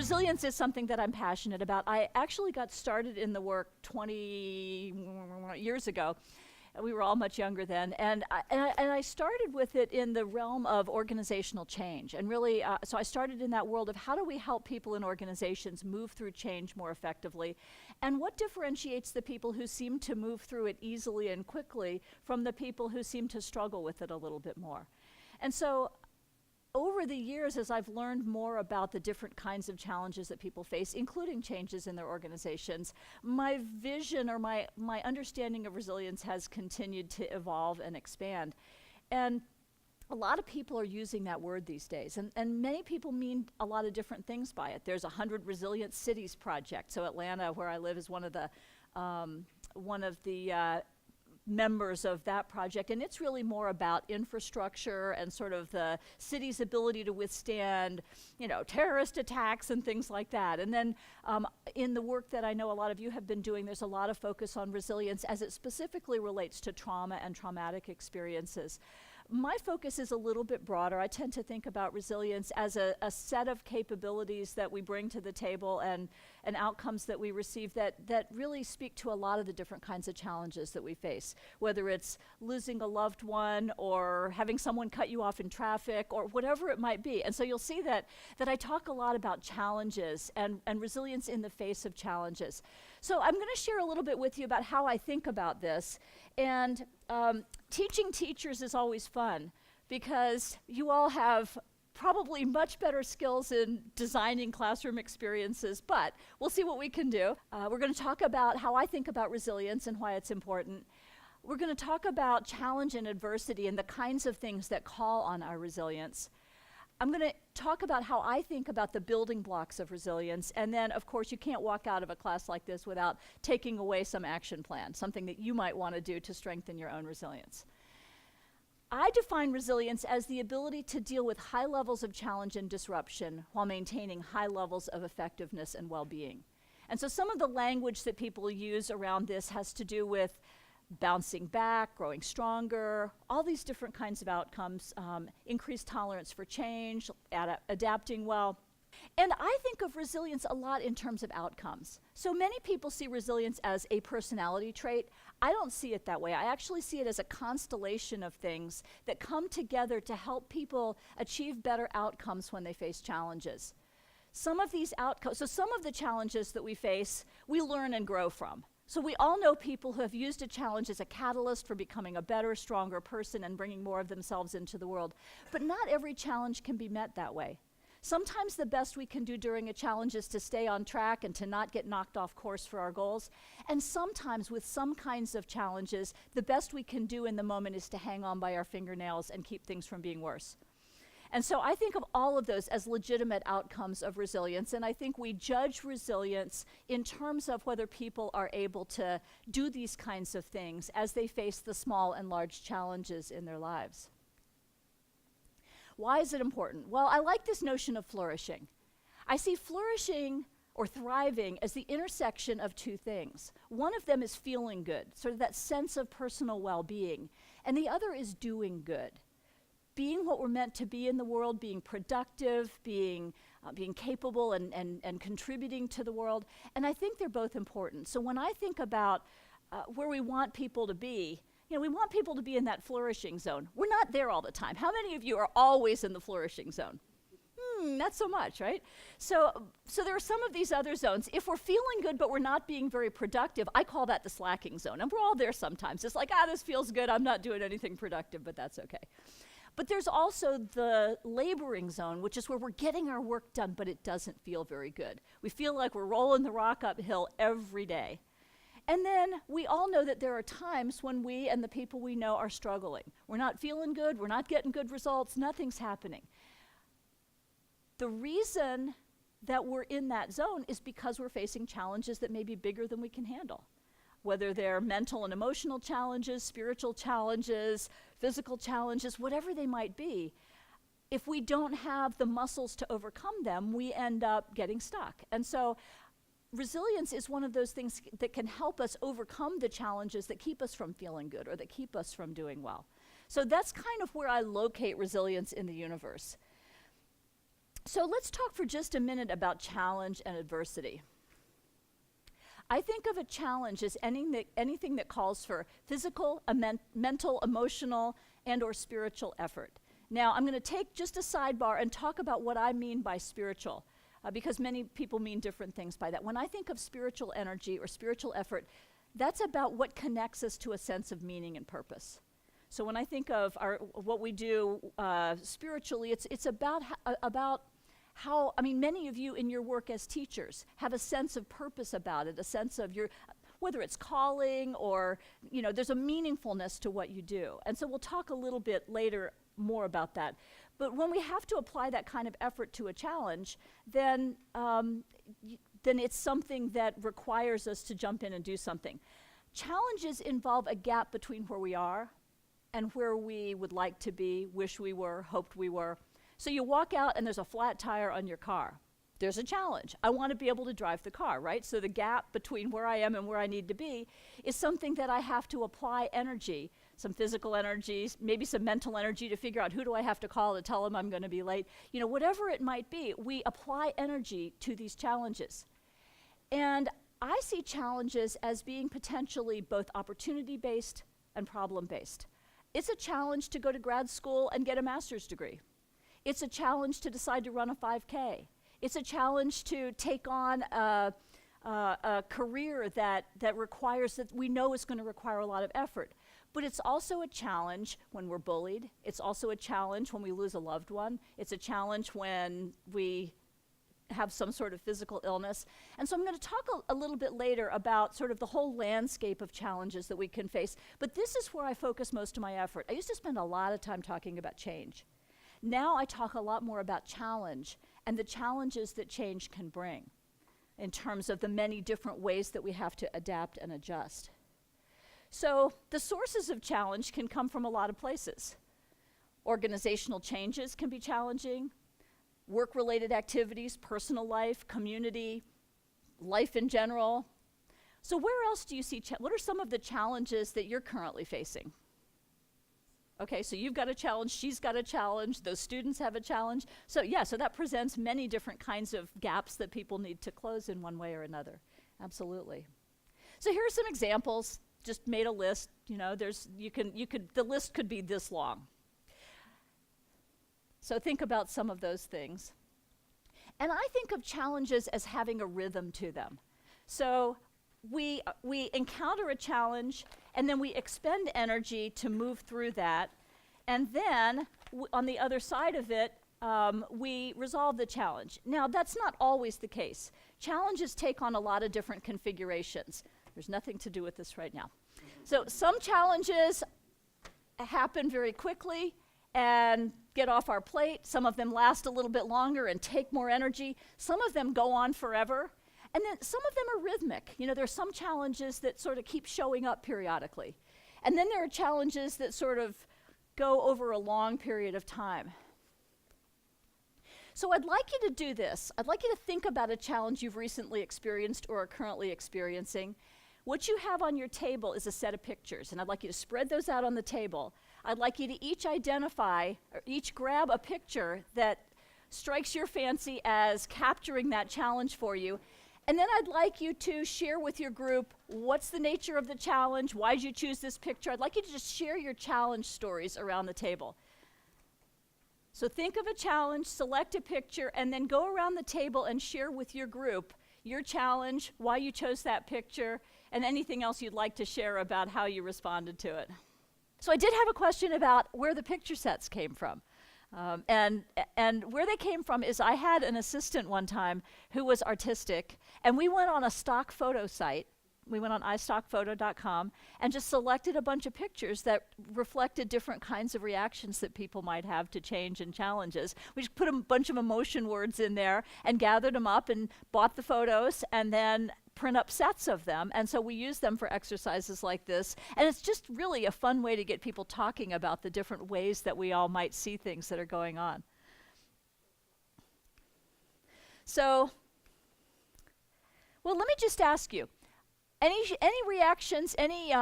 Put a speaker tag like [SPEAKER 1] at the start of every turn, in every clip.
[SPEAKER 1] Resilience is something that I'm passionate about. I actually got started in the work 20 years ago. We were all much younger then, and I started with it in the realm of organizational change, and really, so I started in that world of how do we help people in organizations move through change more effectively, and what differentiates the people who seem to move through it easily and quickly from the people who seem to struggle with it a little bit more. And so over the years, as I've learned more about the different kinds of challenges that people face, including changes in their organizations, my vision or my understanding of resilience has continued to evolve and expand. And a lot of people are using that word these days, and many people mean a lot of different things by it. There's a 100 Resilient Cities project. So Atlanta, where I live, is one of the members of that project, and it's really more about infrastructure and sort of the city's ability to withstand, terrorist attacks and things like that. And then in the work that I know a lot of you have been doing, there's a lot of focus on resilience as it specifically relates to trauma and traumatic experiences. My focus is a little bit broader. I tend to think about resilience as a set of capabilities that we bring to the table and outcomes that we receive that really speak to a lot of the different kinds of challenges that we face, whether it's losing a loved one or having someone cut you off in traffic or whatever it might be. And so you'll see that I talk a lot about challenges and resilience in the face of challenges. So I'm going to share a little bit with you about how I think about this. And teaching teachers is always fun because you all have probably much better skills in designing classroom experiences, but we'll see what we can do. We're going to talk about how I think about resilience and why it's important. We're going to talk about challenge and adversity and the kinds of things that call on our resilience. I'm going to talk about how I think about the building blocks of resilience, and then, of course, you can't walk out of a class like this without taking away some action plan, something that you might want to do to strengthen your own resilience. I define resilience as the ability to deal with high levels of challenge and disruption while maintaining high levels of effectiveness and well-being. And so some of the language that people use around this has to do with bouncing back, growing stronger, all these different kinds of outcomes, increased tolerance for change, adapting well. And I think of resilience a lot in terms of outcomes. So many people see resilience as a personality trait. I don't see it that way. I actually see it as a constellation of things that come together to help people achieve better outcomes when they face challenges. Some of these outcomes, so some of the challenges that we face, we learn and grow from. So we all know people who have used a challenge as a catalyst for becoming a better, stronger person and bringing more of themselves into the world. But not every challenge can be met that way. Sometimes the best we can do during a challenge is to stay on track and to not get knocked off course for our goals. And sometimes with some kinds of challenges, the best we can do in the moment is to hang on by our fingernails and keep things from being worse. And so I think of all of those as legitimate outcomes of resilience, and I think we judge resilience in terms of whether people are able to do these kinds of things as they face the small and large challenges in their lives. Why is it important? Well, I like this notion of flourishing. I see flourishing or thriving as the intersection of two things. One of them is feeling good, sort of that sense of personal well-being, and the other is doing good. Being what we're meant to be in the world, being productive, being capable and contributing to the world. And I think they're both important. So when I think about where we want people to be, we want people to be in that flourishing zone. We're not there all the time. How many of you are always in the flourishing zone? Not so much, right? So there are some of these other zones. If we're feeling good but we're not being very productive, I call that the slacking zone. And we're all there sometimes. It's like, this feels good. I'm not doing anything productive, but that's okay. But there's also the laboring zone, which is where we're getting our work done, but it doesn't feel very good. We feel like we're rolling the rock uphill every day. And then we all know that there are times when we and the people we know are struggling. We're not feeling good, we're not getting good results, nothing's happening. The reason that we're in that zone is because we're facing challenges that may be bigger than we can handle. Whether they're mental and emotional challenges, spiritual challenges, physical challenges, whatever they might be, if we don't have the muscles to overcome them, we end up getting stuck. And so resilience is one of those things that can help us overcome the challenges that keep us from feeling good or that keep us from doing well. So that's kind of where I locate resilience in the universe. So let's talk for just a minute about challenge and adversity. I think of a challenge as anything that calls for physical, mental, emotional, and or spiritual effort. Now, I'm going to take just a sidebar and talk about what I mean by spiritual, because many people mean different things by that. When I think of spiritual energy or spiritual effort, that's about what connects us to a sense of meaning and purpose. So when I think of what we do spiritually, it's about how, I mean, many of you in your work as teachers have a sense of purpose about it, a sense of your, whether it's calling or, there's a meaningfulness to what you do. And so we'll talk a little bit later more about that. But when we have to apply that kind of effort to a challenge, then it's something that requires us to jump in and do something. Challenges involve a gap between where we are and where we would like to be, wish we were, hoped we were. So you walk out and there's a flat tire on your car. There's a challenge. I want to be able to drive the car, right? So the gap between where I am and where I need to be is something that I have to apply energy, some physical energy, maybe some mental energy to figure out who do I have to call to tell them I'm going to be late. Whatever it might be, we apply energy to these challenges. And I see challenges as being potentially both opportunity-based and problem-based. It's a challenge to go to grad school and get a master's degree. It's a challenge to decide to run a 5K. It's a challenge to take on a career that requires, that we know is going to require a lot of effort. But it's also a challenge when we're bullied. It's also a challenge when we lose a loved one. It's a challenge when we have some sort of physical illness. And so I'm going to talk a little bit later about sort of the whole landscape of challenges that we can face. But this is where I focus most of my effort. I used to spend a lot of time talking about change. Now I talk a lot more about challenge and the challenges that change can bring in terms of the many different ways that we have to adapt and adjust. So the sources of challenge can come from a lot of places. Organizational changes can be challenging. Work-related activities, personal life, community, life in general. So where else do you see, what are some of the challenges that you're currently facing? Okay, so you've got a challenge, she's got a challenge, those students have a challenge. So so that presents many different kinds of gaps that people need to close in one way or another. Absolutely. So here are some examples. Just made a list. The list could be this long. So think about some of those things. And I think of challenges as having a rhythm to them. So we encounter a challenge, and then we expend energy to move through that. And then on the other side of it, we resolve the challenge. Now, that's not always the case. Challenges take on a lot of different configurations. There's nothing to do with this right now. So some challenges happen very quickly and get off our plate. Some of them last a little bit longer and take more energy. Some of them go on forever. And then some of them are rhythmic. There are some challenges that sort of keep showing up periodically. And then there are challenges that sort of go over a long period of time. So I'd like you to do this. I'd like you to think about a challenge you've recently experienced or are currently experiencing. What you have on your table is a set of pictures, and I'd like you to spread those out on the table. I'd like you to each identify, or each grab a picture that strikes your fancy as capturing that challenge for you. And then I'd like you to share with your group what's the nature of the challenge, why did you choose this picture. I'd like you to just share your challenge stories around the table. So think of a challenge, select a picture, and then go around the table and share with your group your challenge, why you chose that picture, and anything else you'd like to share about how you responded to it. So I did have a question about where the picture sets came from. And where they came from is I had an assistant one time who was artistic, and we went on a stock photo site. We went on istockphoto.com and just selected a bunch of pictures that reflected different kinds of reactions that people might have to change and challenges. We just put a bunch of emotion words in there and gathered them up and bought the photos and then print up sets of them. And so we use them for exercises like this. And it's just really a fun way to get people talking about the different ways that we all might see things that are going on. So, well, let me just ask you, any reactions, any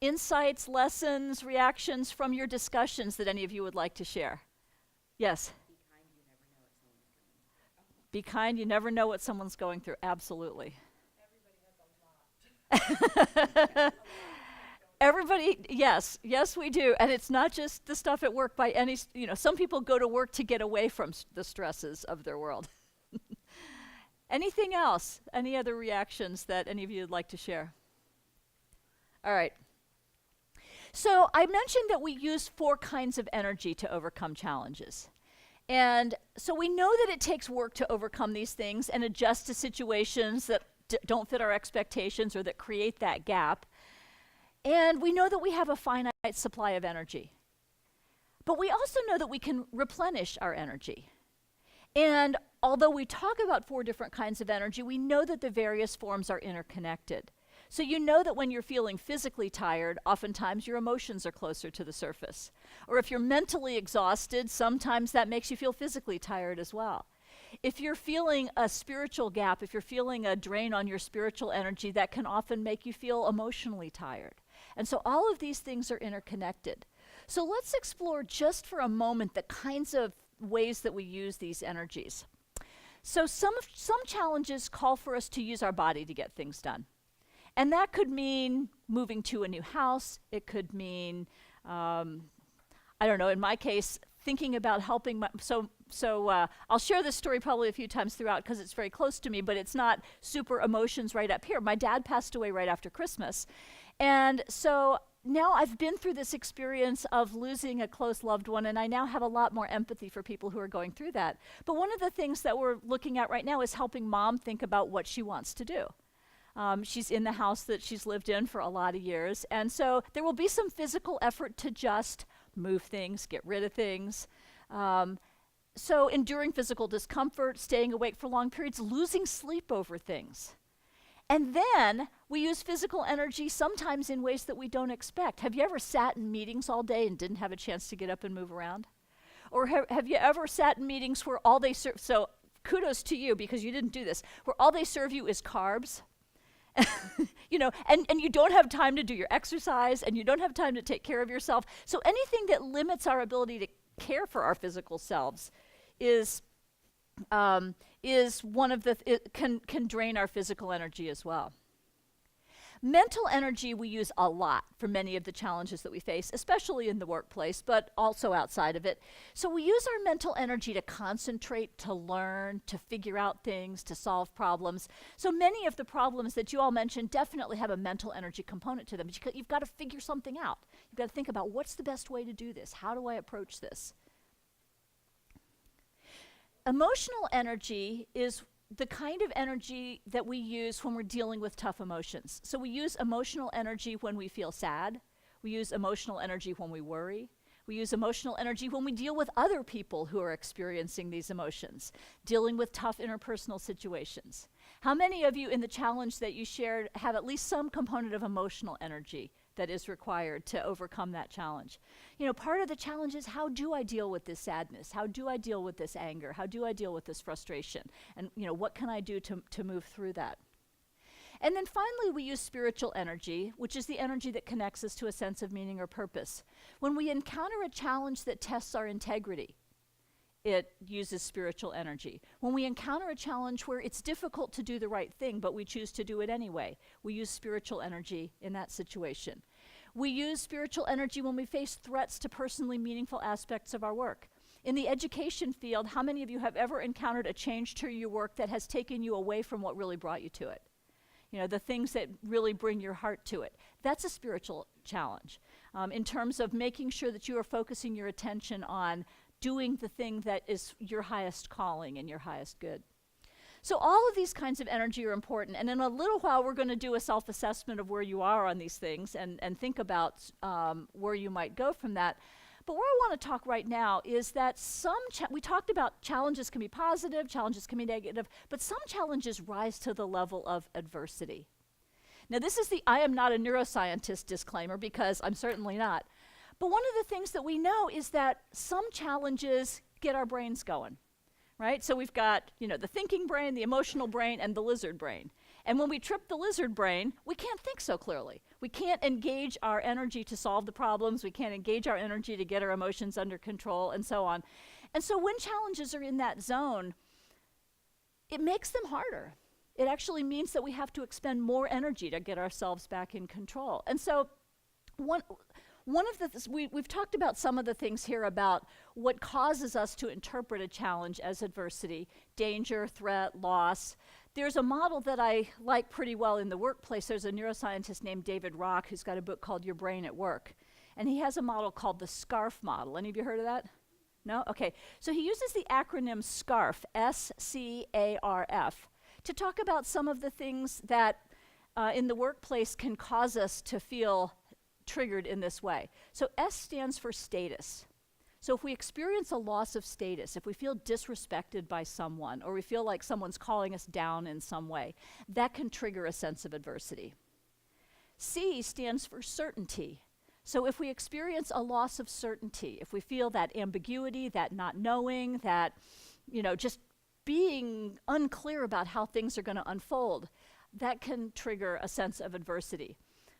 [SPEAKER 1] insights, lessons, reactions from your discussions that any of you would like to share? Yes? Be kind. You never know what someone's going through. Absolutely. Everybody, yes, yes, we do. And it's not just the stuff at work by any, some people go to work to get away from the stresses of their world. Anything else? Any other reactions that any of you would like to share? All right. So I mentioned that we use 4 kinds of energy to overcome challenges. And so we know that it takes work to overcome these things and adjust to situations that don't fit our expectations or that create that gap. And we know that we have a finite supply of energy. But we also know that we can replenish our energy. And although we talk about 4 different kinds of energy, we know that the various forms are interconnected. So you know that when you're feeling physically tired, oftentimes your emotions are closer to the surface. Or if you're mentally exhausted, sometimes that makes you feel physically tired as well. If you're feeling a spiritual gap, if you're feeling a drain on your spiritual energy, that can often make you feel emotionally tired. And so all of these things are interconnected. So let's explore just for a moment the kinds of ways that we use these energies. So some challenges call for us to use our body to get things done. And that could mean moving to a new house. It could mean, I don't know, in my case, thinking about helping I'll share this story probably a few times throughout because it's very close to me, but it's not super emotions right up here. My dad passed away right after Christmas. And so now I've been through this experience of losing a close loved one, and I now have a lot more empathy for people who are going through that. But one of the things that we're looking at right now is helping Mom think about what she wants to do. She's in the house that she's lived in for a lot of years, and so there will be some physical effort to just move things, get rid of things. So enduring physical discomfort, staying awake for long periods, losing sleep over things. And then we use physical energy sometimes in ways that we don't expect. Have you ever sat in meetings all day and didn't have a chance to get up and move around? Or have you ever sat in meetings where all they serve, so kudos to you because you didn't do this, where all they serve you is carbs? and you don't have time to do your exercise and you don't have time to take care of yourself. So anything that limits our ability to care for our physical selves is one of it can drain our physical energy as well. Mental energy we use a lot for many of the challenges that we face, especially in the workplace, but also outside of it. So we use our mental energy to concentrate, to learn, to figure out things, to solve problems. So many of the problems that you all mentioned definitely have a mental energy component to them. You've got to figure something out. You've got to think about what's the best way to do this? How do I approach this? Emotional energy is the kind of energy that we use when we're dealing with tough emotions. So we use emotional energy when we feel sad. We use emotional energy when we worry. We use emotional energy when we deal with other people who are experiencing these emotions, dealing with tough interpersonal situations. How many of you in the challenge that you shared have at least some component of emotional energy that is required to overcome that challenge? Part of the challenge is, how do I deal with this sadness? How do I deal with this anger? How do I deal with this frustration? And what can I do to move through that? And then finally, we use spiritual energy, which is the energy that connects us to a sense of meaning or purpose. When we encounter a challenge that tests our integrity, it uses spiritual energy. When we encounter a challenge where it's difficult to do the right thing, but we choose to do it anyway, we use spiritual energy in that situation. We use spiritual energy when we face threats to personally meaningful aspects of our work. In the education field, how many of you have ever encountered a change to your work that has taken you away from what really brought you to it? The things that really bring your heart to it. That's a spiritual challenge in terms of making sure that you are focusing your attention on doing the thing that is your highest calling and your highest good. So all of these kinds of energy are important, and in a little while we're going to do a self-assessment of where you are on these things and think about where you might go from that. But where I want to talk right now is that we talked about challenges can be positive, challenges can be negative, but some challenges rise to the level of adversity. Now this is the I am not a neuroscientist disclaimer, because I'm certainly not. But one of the things that we know is that some challenges get our brains going, right? So we've got, the thinking brain, the emotional brain, and the lizard brain. And when we trip the lizard brain, we can't think so clearly. We can't engage our energy to solve the problems. We can't engage our energy to get our emotions under control, and so on. And so when challenges are in that zone, it makes them harder. It actually means that we have to expend more energy to get ourselves back in control. And so one of the we've talked about some of the things here about what causes us to interpret a challenge as adversity: danger, threat, loss. There's a model that I like pretty well in the workplace. There's a neuroscientist named David Rock who's got a book called Your Brain at Work. And he has a model called the SCARF model. Any of you heard of that? No? Okay. So he uses the acronym SCARF, S-C-A-R-F, to talk about some of the things that in the workplace can cause us to feel triggered in this way. So S stands for status. So if we experience a loss of status, if we feel disrespected by someone, or we feel like someone's calling us down in some way, that can trigger a sense of adversity. C stands for certainty. So if we experience a loss of certainty, if we feel that ambiguity, that not knowing, that, just being unclear about how things are going to unfold, that can trigger a sense of adversity.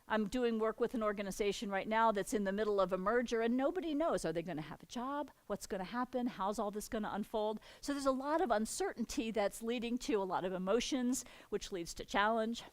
[SPEAKER 1] I'm doing work with an organization right now that's in the middle of a merger, and nobody knows, are they going to have a job? What's going to happen? How's all this going to unfold? So there's a lot of uncertainty that's leading to a lot of emotions, which leads to challenge.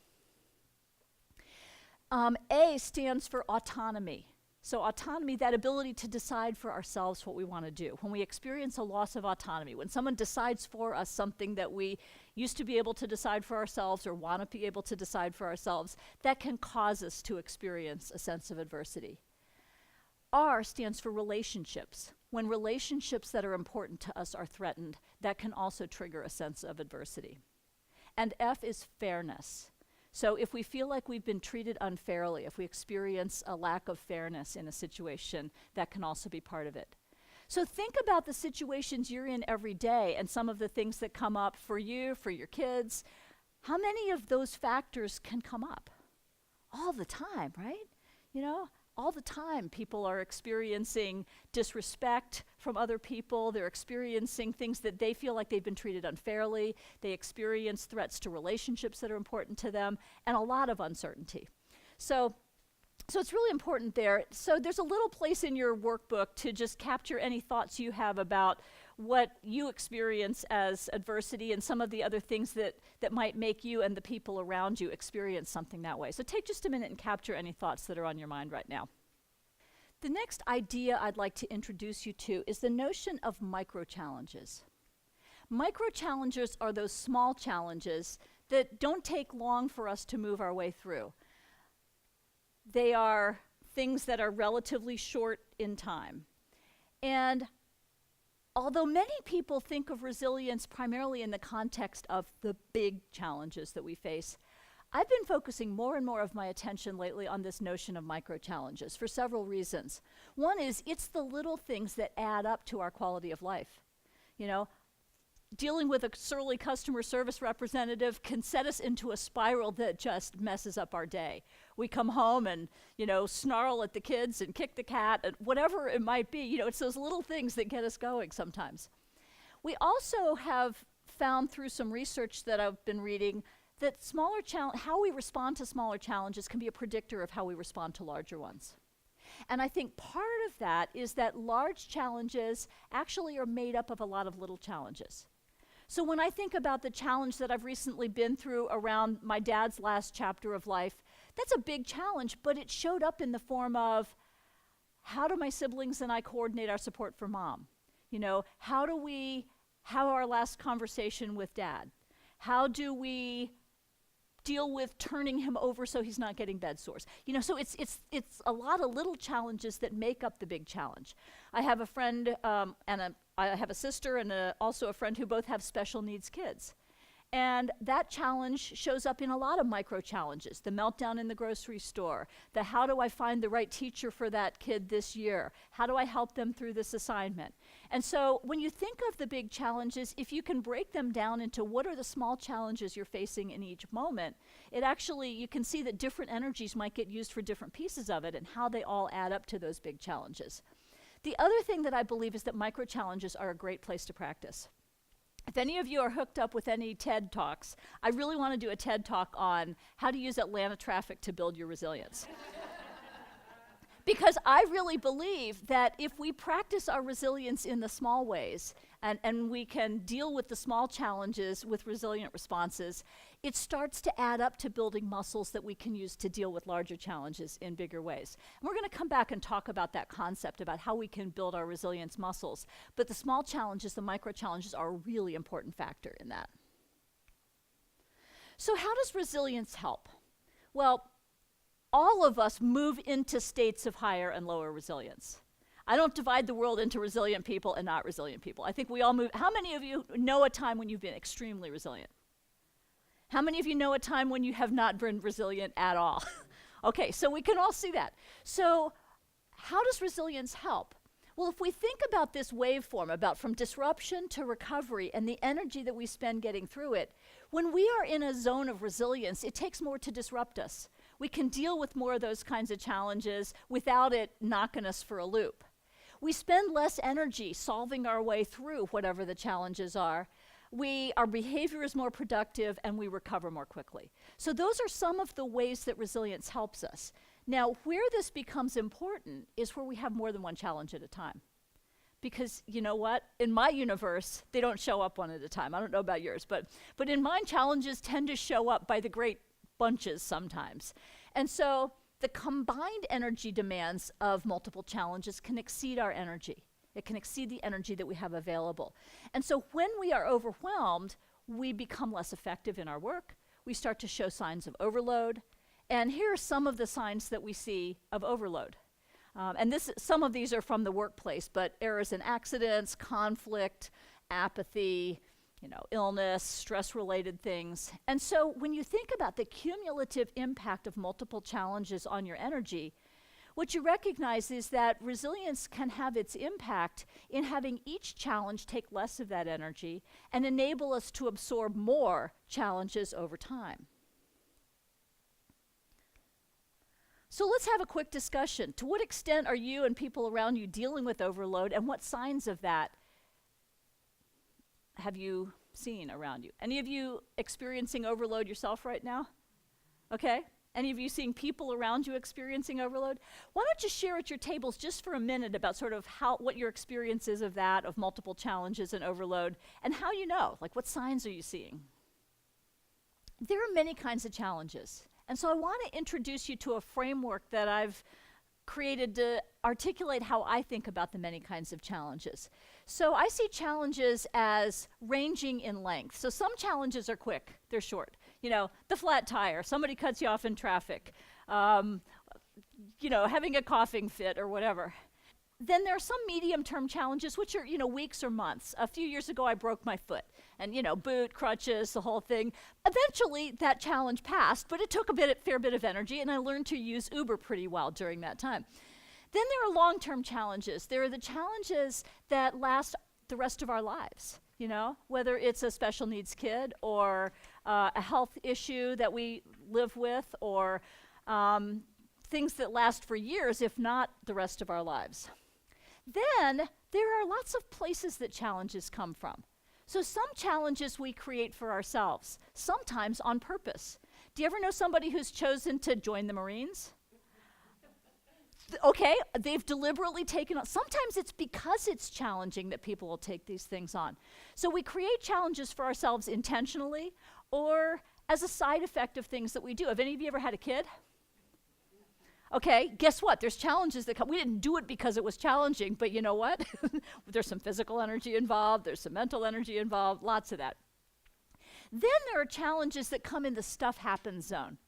[SPEAKER 1] A stands for autonomy. So autonomy, that ability to decide for ourselves what we want to do. When we experience a loss of autonomy, when someone decides for us something that we used to be able to decide for ourselves or want to be able to decide for ourselves, that can cause us to experience a sense of adversity. R stands for relationships. When relationships that are important to us are threatened, that can also trigger a sense of adversity. And F is fairness. So if we feel like we've been treated unfairly, if we experience a lack of fairness in a situation, that can also be part of it. So think about the situations you're in every day and some of the things that come up for you, for your kids. How many of those factors can come up? All the time, right? All the time people are experiencing disrespect from other people. They're experiencing things that they feel like they've been treated unfairly. They experience threats to relationships that are important to them, and a lot of uncertainty. So it's really important there. So there's a little place in your workbook to just capture any thoughts you have about what you experience as adversity and some of the other things that might make you and the people around you experience something that way. So take just a minute and capture any thoughts that are on your mind right now. The next idea I'd like to introduce you to is the notion of micro-challenges. Micro-challenges are those small challenges that don't take long for us to move our way through. They are things that are relatively short in time. And although many people think of resilience primarily in the context of the big challenges that we face, I've been focusing more and more of my attention lately on this notion of micro-challenges for several reasons. One is it's the little things that add up to our quality of life. Dealing with a surly customer service representative can set us into a spiral that just messes up our day. We come home and, snarl at the kids and kick the cat, and whatever it might be. It's those little things that get us going sometimes. We also have found through some research that I've been reading that how we respond to smaller challenges can be a predictor of how we respond to larger ones. And I think part of that is that large challenges actually are made up of a lot of little challenges. So when I think about the challenge that I've recently been through around my dad's last chapter of life, that's a big challenge, but it showed up in the form of, how do my siblings and I coordinate our support for mom? How do we have our last conversation with dad? How do we deal with turning him over so he's not getting bed sores? So it's a lot of little challenges that make up the big challenge. I have a friend I have a sister and also a friend who both have special needs kids. And that challenge shows up in a lot of micro challenges. The meltdown in the grocery store, the how do I find the right teacher for that kid this year? How do I help them through this assignment? And so when you think of the big challenges, if you can break them down into what are the small challenges you're facing in each moment, you can see that different energies might get used for different pieces of it and how they all add up to those big challenges. The other thing that I believe is that micro challenges are a great place to practice. If any of you are hooked up with any TED Talks, I really want to do a TED Talk on how to use Atlanta traffic to build your resilience. Because I really believe that if we practice our resilience in the small ways and we can deal with the small challenges with resilient responses, it starts to add up to building muscles that we can use to deal with larger challenges in bigger ways. And we're going to come back and talk about that concept, about how we can build our resilience muscles. But the small challenges, the micro challenges, are a really important factor in that. So how does resilience help? Well, all of us move into states of higher and lower resilience. I don't divide the world into resilient people and not resilient people. I think we all move. How many of you know a time when you've been extremely resilient? How many of you know a time when you have not been resilient at all? Okay, so we can all see that. So how does resilience help? Well, if we think about this waveform, about from disruption to recovery and the energy that we spend getting through it, when we are in a zone of resilience, it takes more to disrupt us. We can deal with more of those kinds of challenges without it knocking us for a loop. We spend less energy solving our way through whatever the challenges are. Our behavior is more productive and we recover more quickly. So those are some of the ways that resilience helps us. Now, where this becomes important is where we have more than one challenge at a time. Because you know what? In my universe, they don't show up one at a time. I don't know about yours, but in mine, challenges tend to show up by the great bunches sometimes. And so the combined energy demands of multiple challenges can exceed our energy. It can exceed the energy that we have available. And so when we are overwhelmed, we become less effective in our work. We start to show signs of overload. And here are some of the signs that we see of overload. And some of these are from the workplace, but errors and accidents, conflict, apathy, illness, stress-related things. And so when you think about the cumulative impact of multiple challenges on your energy, what you recognize is that resilience can have its impact in having each challenge take less of that energy and enable us to absorb more challenges over time. So let's have a quick discussion. To what extent are you and people around you dealing with overload, and what signs of that have you seen around you? Any of you experiencing overload yourself right now? Okay. Any of you seeing people around you experiencing overload? Why don't you share at your tables just for a minute about sort of what your experience is of that, of multiple challenges and overload, and how you know, like what signs are you seeing? There are many kinds of challenges. And so I want to introduce you to a framework that I've created to articulate how I think about the many kinds of challenges. So I see challenges as ranging in length. So some challenges are quick, they're short. The flat tire, somebody cuts you off in traffic, having a coughing fit or whatever. Then there are some medium-term challenges, which are, weeks or months. A few years ago, I broke my foot. And, boot, crutches, the whole thing. Eventually, that challenge passed, but it took a fair bit of energy, and I learned to use Uber pretty well during that time. Then there are long-term challenges. There are the challenges that last the rest of our lives, whether it's a special needs kid or a health issue that we live with, or things that last for years, if not the rest of our lives. Then there are lots of places that challenges come from. So some challenges we create for ourselves, sometimes on purpose. Do you ever know somebody who's chosen to join the Marines? Okay, they've deliberately taken on. Sometimes it's because it's challenging that people will take these things on. So we create challenges for ourselves intentionally or as a side effect of things that we do. Have any of you ever had a kid? Okay, guess what? There's challenges that come. We didn't do it because it was challenging, but you know what? There's some physical energy involved, there's some mental energy involved, lots of that. Then there are challenges that come in the stuff happens zone.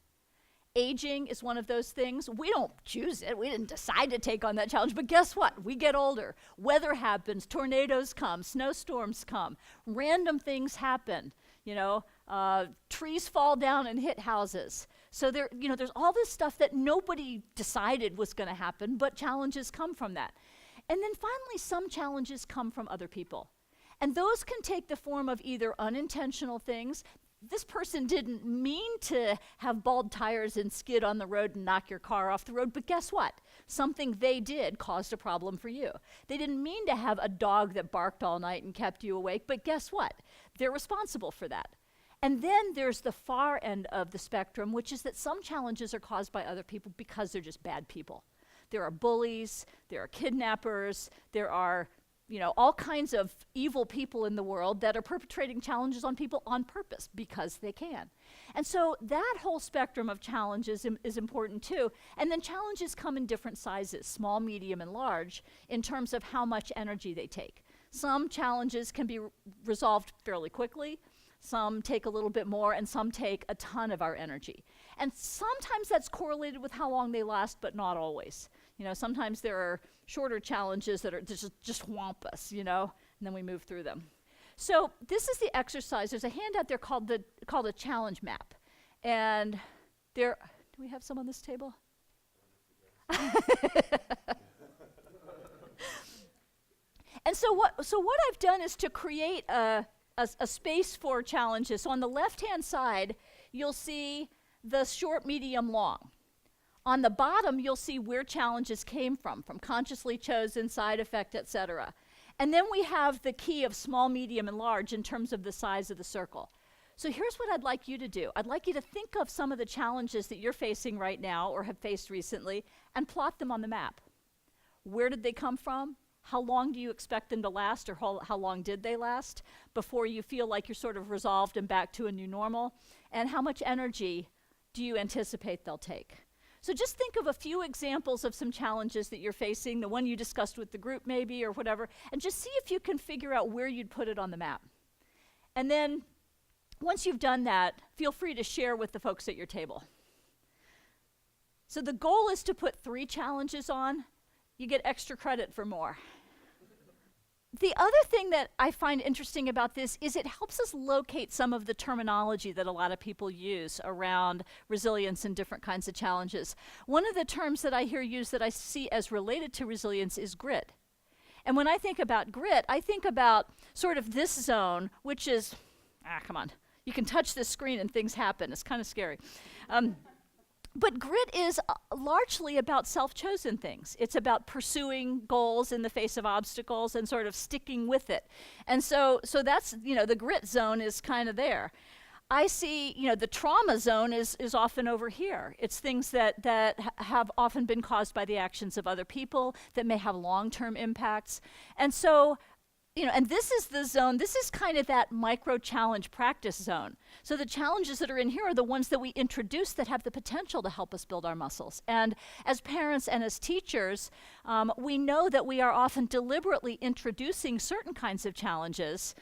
[SPEAKER 1] Aging is one of those things. We don't choose it. We didn't decide to take on that challenge, but guess what? We get older. Weather happens, tornadoes come, snowstorms come, random things happen. Trees fall down and hit houses. So there's all this stuff that nobody decided was going to happen, but challenges come from that. And then finally, some challenges come from other people. And those can take the form of either unintentional things. This person didn't mean to have bald tires and skid on the road and knock your car off the road, but guess what? Something they did caused a problem for you. They didn't mean to have a dog that barked all night and kept you awake, but guess what? They're responsible for that. And then there's the far end of the spectrum, which is that some challenges are caused by other people because they're just bad people. there are bullies, there are kidnappers, there are all kinds of evil people in the world that are perpetrating challenges on people on purpose because they can. And so that whole spectrum of challenges is important too. And then challenges come in different sizes, small, medium, and large, in terms of how much energy they take. Some challenges can be resolved fairly quickly, some take a little bit more, and some take a ton of our energy. And sometimes that's correlated with how long they last, but not always. Sometimes there are shorter challenges that are just whomp us, and then we move through them. So this is the exercise. There's a handout there called a challenge map. And do we have some on this table? And so what I've done is to create a space for challenges. So on the left-hand side, you'll see the short, medium, long. On the bottom, you'll see where challenges came from consciously chosen, side effect, etc. And then we have the key of small, medium, and large in terms of the size of the circle. So here's what I'd like you to do. I'd like you to think of some of the challenges that you're facing right now or have faced recently and plot them on the map. Where did they come from? How long do you expect them to last, or how long did they last before you feel like you're sort of resolved and back to a new normal? And how much energy do you anticipate they'll take? So just think of a few examples of some challenges that you're facing, the one you discussed with the group maybe or whatever, and just see if you can figure out where you'd put it on the map. And then once you've done that, feel free to share with the folks at your table. So the goal is to put 3 challenges on. You get extra credit for more. The other thing that I find interesting about this is it helps us locate some of the terminology that a lot of people use around resilience and different kinds of challenges. One of the terms that I hear used that I see as related to resilience is grit. And when I think about grit, I think about sort of this zone, which is, come on, you can touch this screen and things happen. It's kind of scary. But grit is largely about self-chosen things. It's about pursuing goals in the face of obstacles and sort of sticking with it. And so that's, the grit zone is kind of there. I see, the trauma zone is often over here. It's things that have often been caused by the actions of other people that may have long-term impacts. And so, and this is the zone, this is kind of that micro-challenge practice zone. So the challenges that are in here are the ones that we introduce that have the potential to help us build our muscles. And as parents and as teachers, we know that we are often deliberately introducing certain kinds of challenges.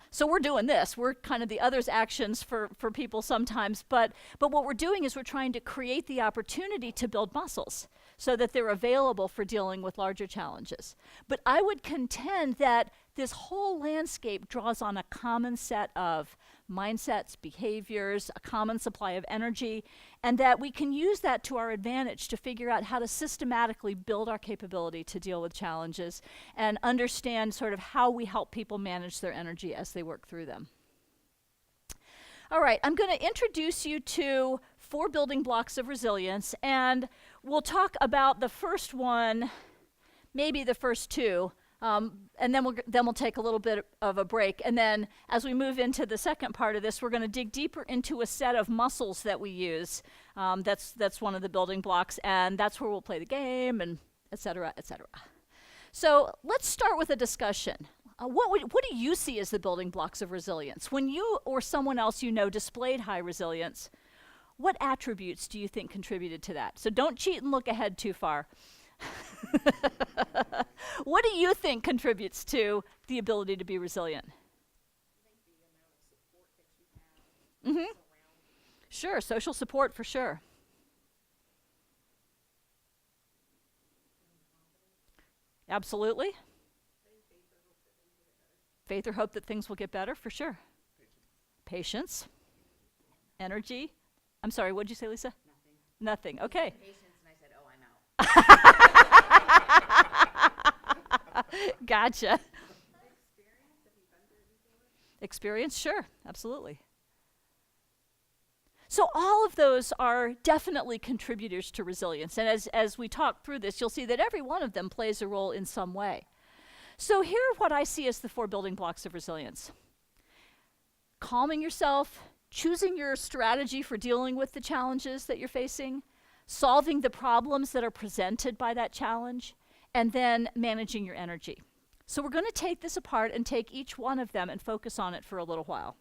[SPEAKER 1] So we're doing this. We're kind of the others' actions for people sometimes. But what we're doing is we're trying to create the opportunity to build muscles so that they're available for dealing with larger challenges. But I would contend that this whole landscape draws on a common set of mindsets, behaviors, a common supply of energy, and that we can use that to our advantage to figure out how to systematically build our capability to deal with challenges and understand sort of how we help people manage their energy as they work through them. All right, I'm going to introduce you to 4 building blocks of resilience, and we'll talk about the first one, maybe the first 2, and then we'll take a little bit of a break. And then as we move into the second part of this, we're going to dig deeper into a set of muscles that we use. That's one of the building blocks, and that's where we'll play the game, and et cetera, et cetera. So let's start with a discussion. What do you see as the building blocks of resilience? When you or someone else you know displayed high resilience, what attributes do you think contributed to that? So don't cheat and look ahead too far. What do you think contributes to the ability to be resilient? Mm-hmm. Sure, social support for sure. Absolutely. Faith or hope that things will get better, for sure. Patience. Energy. I'm sorry, what did you say, Lisa? Nothing. Okay.
[SPEAKER 2] Patience, and I said, oh, I'm out.
[SPEAKER 1] Gotcha. Experience, sure, absolutely. So all of those are definitely contributors to resilience. And as we talk through this, you'll see that every one of them plays a role in some way. So here are what I see as the 4 building blocks of resilience. Calming yourself, choosing your strategy for dealing with the challenges that you're facing, solving the problems that are presented by that challenge, and then managing your energy. So we're going to take this apart and take each one of them and focus on it for a little while.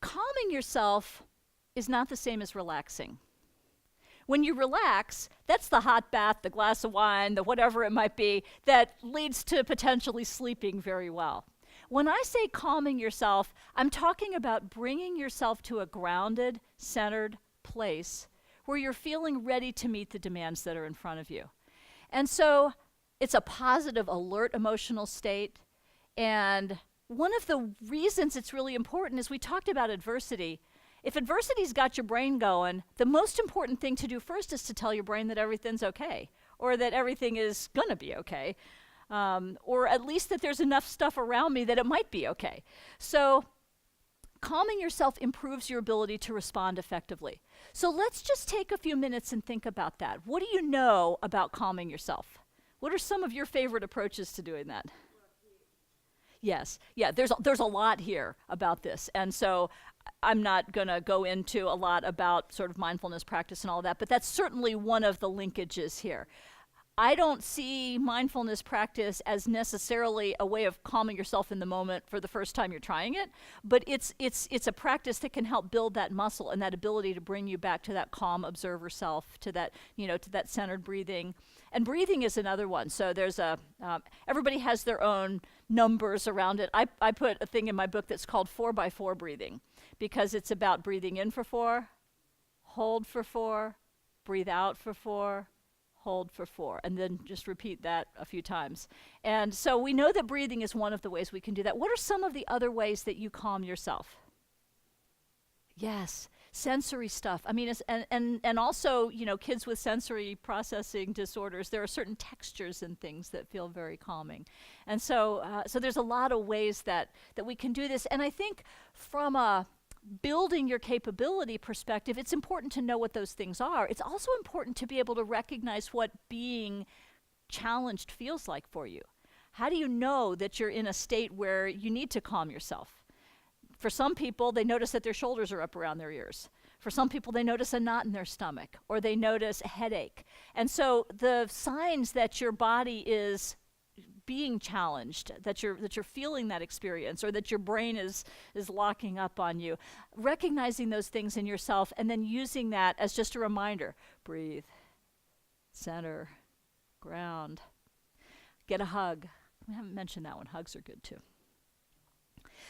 [SPEAKER 1] Calming yourself is not the same as relaxing. When you relax, that's the hot bath, the glass of wine, the whatever it might be, that leads to potentially sleeping very well. When I say calming yourself, I'm talking about bringing yourself to a grounded, centered place where you're feeling ready to meet the demands that are in front of you. And so it's a positive, alert emotional state. And one of the reasons it's really important is we talked about adversity. If adversity's got your brain going, the most important thing to do first is to tell your brain that everything's okay, or that everything is gonna be okay, or at least that there's enough stuff around me that it might be okay. So calming yourself improves your ability to respond effectively. So let's just take a few minutes and think about that. What do you know about calming yourself? What are some of your favorite approaches to doing that? Yes, yeah, there's a lot here about this. And so I'm not going to go into a lot about sort of mindfulness practice and all that, but that's certainly one of the linkages here. I don't see mindfulness practice as necessarily a way of calming yourself in the moment for the first time you're trying it, but it's a practice that can help build that muscle and that ability to bring you back to that calm observer self, to that, to that centered breathing. And breathing is another one. So there's everybody has their own numbers around it. I put a thing in my book that's called 4x4 breathing, because it's about breathing in for 4, hold for 4, breathe out for 4, hold for 4, and then just repeat that a few times. And so we know that breathing is one of the ways we can do that. What are some of the other ways that you calm yourself? Yes, sensory stuff. I mean, and also, kids with sensory processing disorders, there are certain textures and things that feel very calming. And so there's a lot of ways that we can do this. And I think from a building your capability perspective, it's important to know what those things are. It's also important to be able to recognize what being challenged feels like for you. How do you know that you're in a state where you need to calm yourself? For some people, they notice that their shoulders are up around their ears. For some people, they notice a knot in their stomach, or they notice a headache. And so the signs that your body is being challenged, that you're feeling that experience, or that your brain is locking up on you, recognizing those things in yourself and then using that as just a reminder. Breathe, center, ground, get a hug. We haven't mentioned that one. Hugs are good too.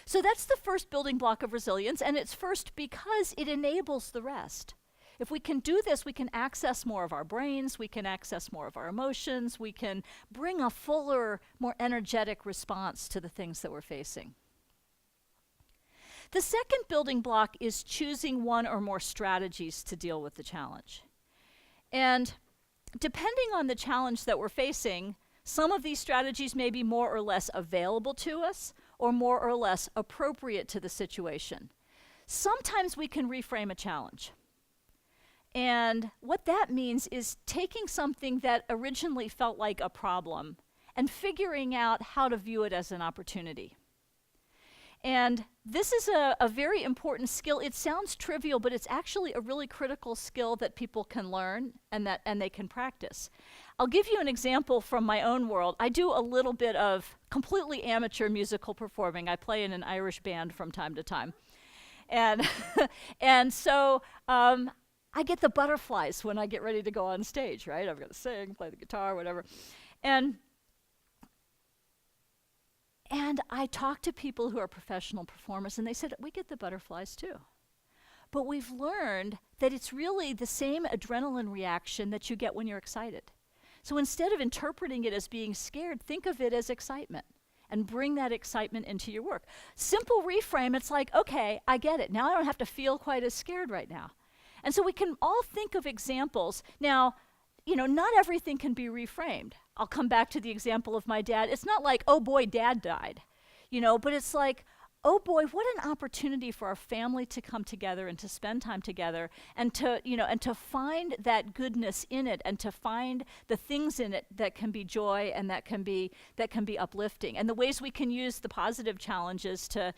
[SPEAKER 1] So that's the first building block of resilience, and it's first because it enables the rest. If we can do this, we can access more of our brains, we can access more of our emotions, we can bring a fuller, more energetic response to the things that we're facing. The second building block is choosing one or more strategies to deal with the challenge. And depending on the challenge that we're facing, some of these strategies may be more or less available to us, or more or less appropriate to the situation. Sometimes we can reframe a challenge. And what that means is taking something that originally felt like a problem and figuring out how to view it as an opportunity. And this is a very important skill. It sounds trivial, but it's actually a really critical skill that people can learn and they can practice. I'll give you an example from my own world. I do a little bit of completely amateur musical performing. I play in an Irish band from time to time. And, and so I get the butterflies when I get ready to go on stage, right? I've got to sing, play the guitar, whatever. And I talk to people who are professional performers, and they said, we get the butterflies too. But we've learned that it's really the same adrenaline reaction that you get when you're excited. So instead of interpreting it as being scared, think of it as excitement and bring that excitement into your work. Simple reframe, it's like, okay, I get it. Now I don't have to feel quite as scared right now. And so we can all think of examples. Now, not everything can be reframed. I'll come back to the example of my dad. It's not like, oh boy, dad died, but it's like, oh boy, what an opportunity for our family to come together and to spend time together and to find that goodness in it and to find the things in it that can be joy and that can be uplifting, and the ways we can use the positive challenges to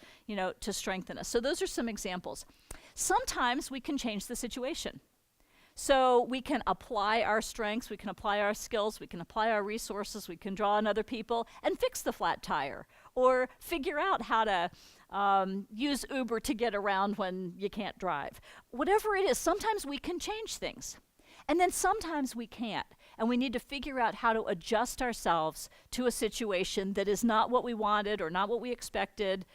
[SPEAKER 1] strengthen us. So those are some examples. Sometimes we can change the situation. So we can apply our strengths, we can apply our skills, we can apply our resources, we can draw on other people and fix the flat tire, or figure out how to use Uber to get around when you can't drive. Whatever it is, sometimes we can change things. And then sometimes we can't. And we need to figure out how to adjust ourselves to a situation that is not what we wanted or not what we expected.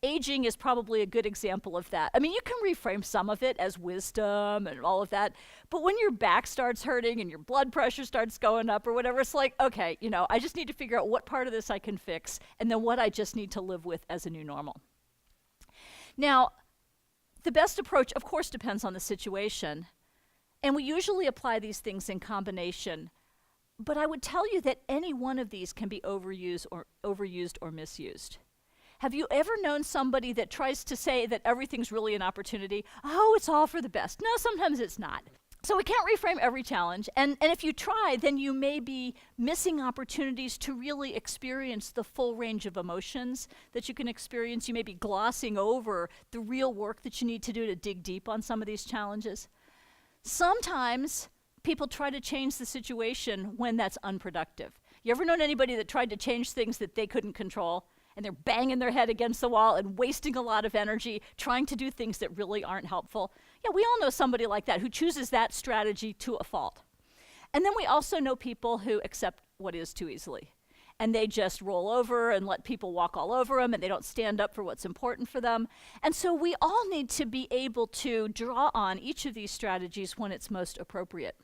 [SPEAKER 1] Aging is probably a good example of that. I mean, you can reframe some of it as wisdom and all of that, but when your back starts hurting and your blood pressure starts going up or whatever, it's like, okay, I just need to figure out what part of this I can fix and then what I just need to live with as a new normal. Now, the best approach, of course, depends on the situation, and we usually apply these things in combination, but I would tell you that any one of these can be overused or misused. Have you ever known somebody that tries to say that everything's really an opportunity? Oh, it's all for the best. No, sometimes it's not. So we can't reframe every challenge, and if you try, then you may be missing opportunities to really experience the full range of emotions that you can experience. You may be glossing over the real work that you need to do to dig deep on some of these challenges. Sometimes people try to change the situation when that's unproductive. You ever known anybody that tried to change things that they couldn't control? And they're banging their head against the wall and wasting a lot of energy trying to do things that really aren't helpful. Yeah, we all know somebody like that who chooses that strategy to a fault. And then we also know people who accept what is too easily. And they just roll over and let people walk all over them, and they don't stand up for what's important for them. And so we all need to be able to draw on each of these strategies when it's most appropriate.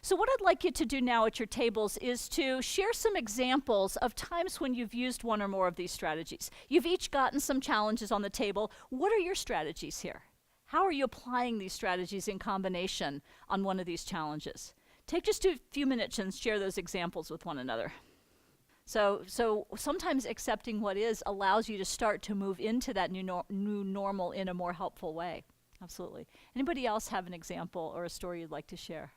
[SPEAKER 1] So what I'd like you to do now at your tables is to share some examples of times when you've used one or more of these strategies. You've each gotten some challenges on the table. What are your strategies here? How are you applying these strategies in combination on one of these challenges? Take just a few minutes and share those examples with one another. So sometimes accepting what is allows you to start to move into that new normal in a more helpful way. Absolutely. Anybody else have an example or a story you'd like to share?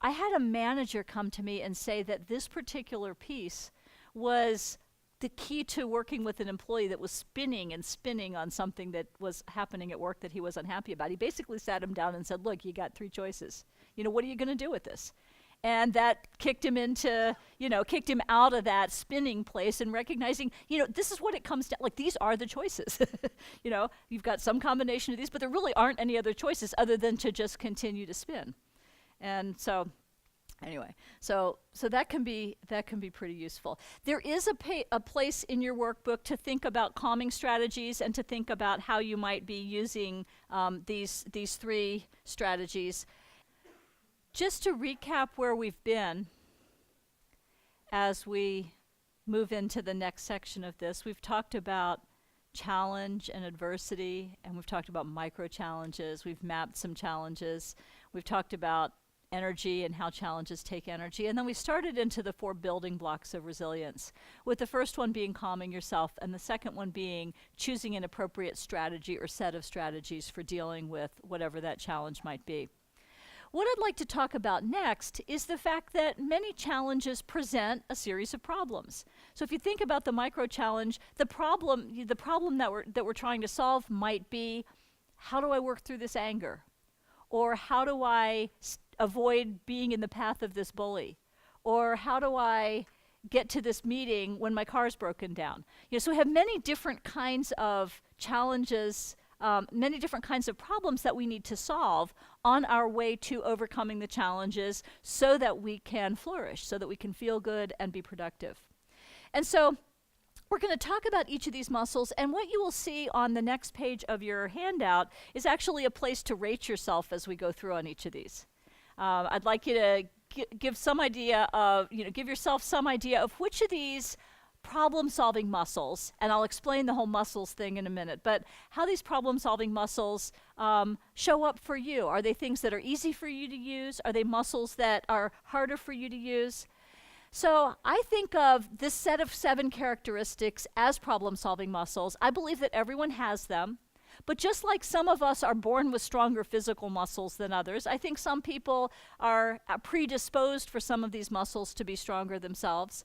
[SPEAKER 1] I had a manager come to me and say that this particular piece was the key to working with an employee that was spinning and spinning on something that was happening at work that he was unhappy about. He basically sat him down and said, look, you got 3 choices. What are you going to do with this? And that kicked him out of that spinning place and recognizing, this is what it comes down, like these are the choices. You've got some combination of these, but there really aren't any other choices other than to just continue to spin. And so that can be pretty useful. There is a place in your workbook to think about calming strategies and to think about how you might be using these 3 strategies. Just to recap where we've been as we move into the next section of this, we've talked about challenge and adversity, and we've talked about micro challenges. We've mapped some challenges. We've talked about energy and how challenges take energy. And then we started into the 4 building blocks of resilience, with the first one being calming yourself and the second one being choosing an appropriate strategy or set of strategies for dealing with whatever that challenge might be. What I'd like to talk about next is the fact that many challenges present a series of problems. So if you think about the micro challenge, the problem that we're trying to solve might be, how do I work through this anger? Or how do I avoid being in the path of this bully? Or how do I get to this meeting when my car's broken down? So we have many different kinds of challenges, many different kinds of problems that we need to solve on our way to overcoming the challenges so that we can flourish, so that we can feel good and be productive. And so we're going to talk about each of these muscles, and what you will see on the next page of your handout is actually a place to rate yourself as we go through on each of these. I'd like you to give some idea of, give yourself some idea of which of these problem-solving muscles, and I'll explain the whole muscles thing in a minute, but how these problem-solving muscles show up for you. Are they things that are easy for you to use? Are they muscles that are harder for you to use? So I think of this set of 7 characteristics as problem-solving muscles. I believe that everyone has them. But just like some of us are born with stronger physical muscles than others, I think some people are predisposed for some of these muscles to be stronger themselves.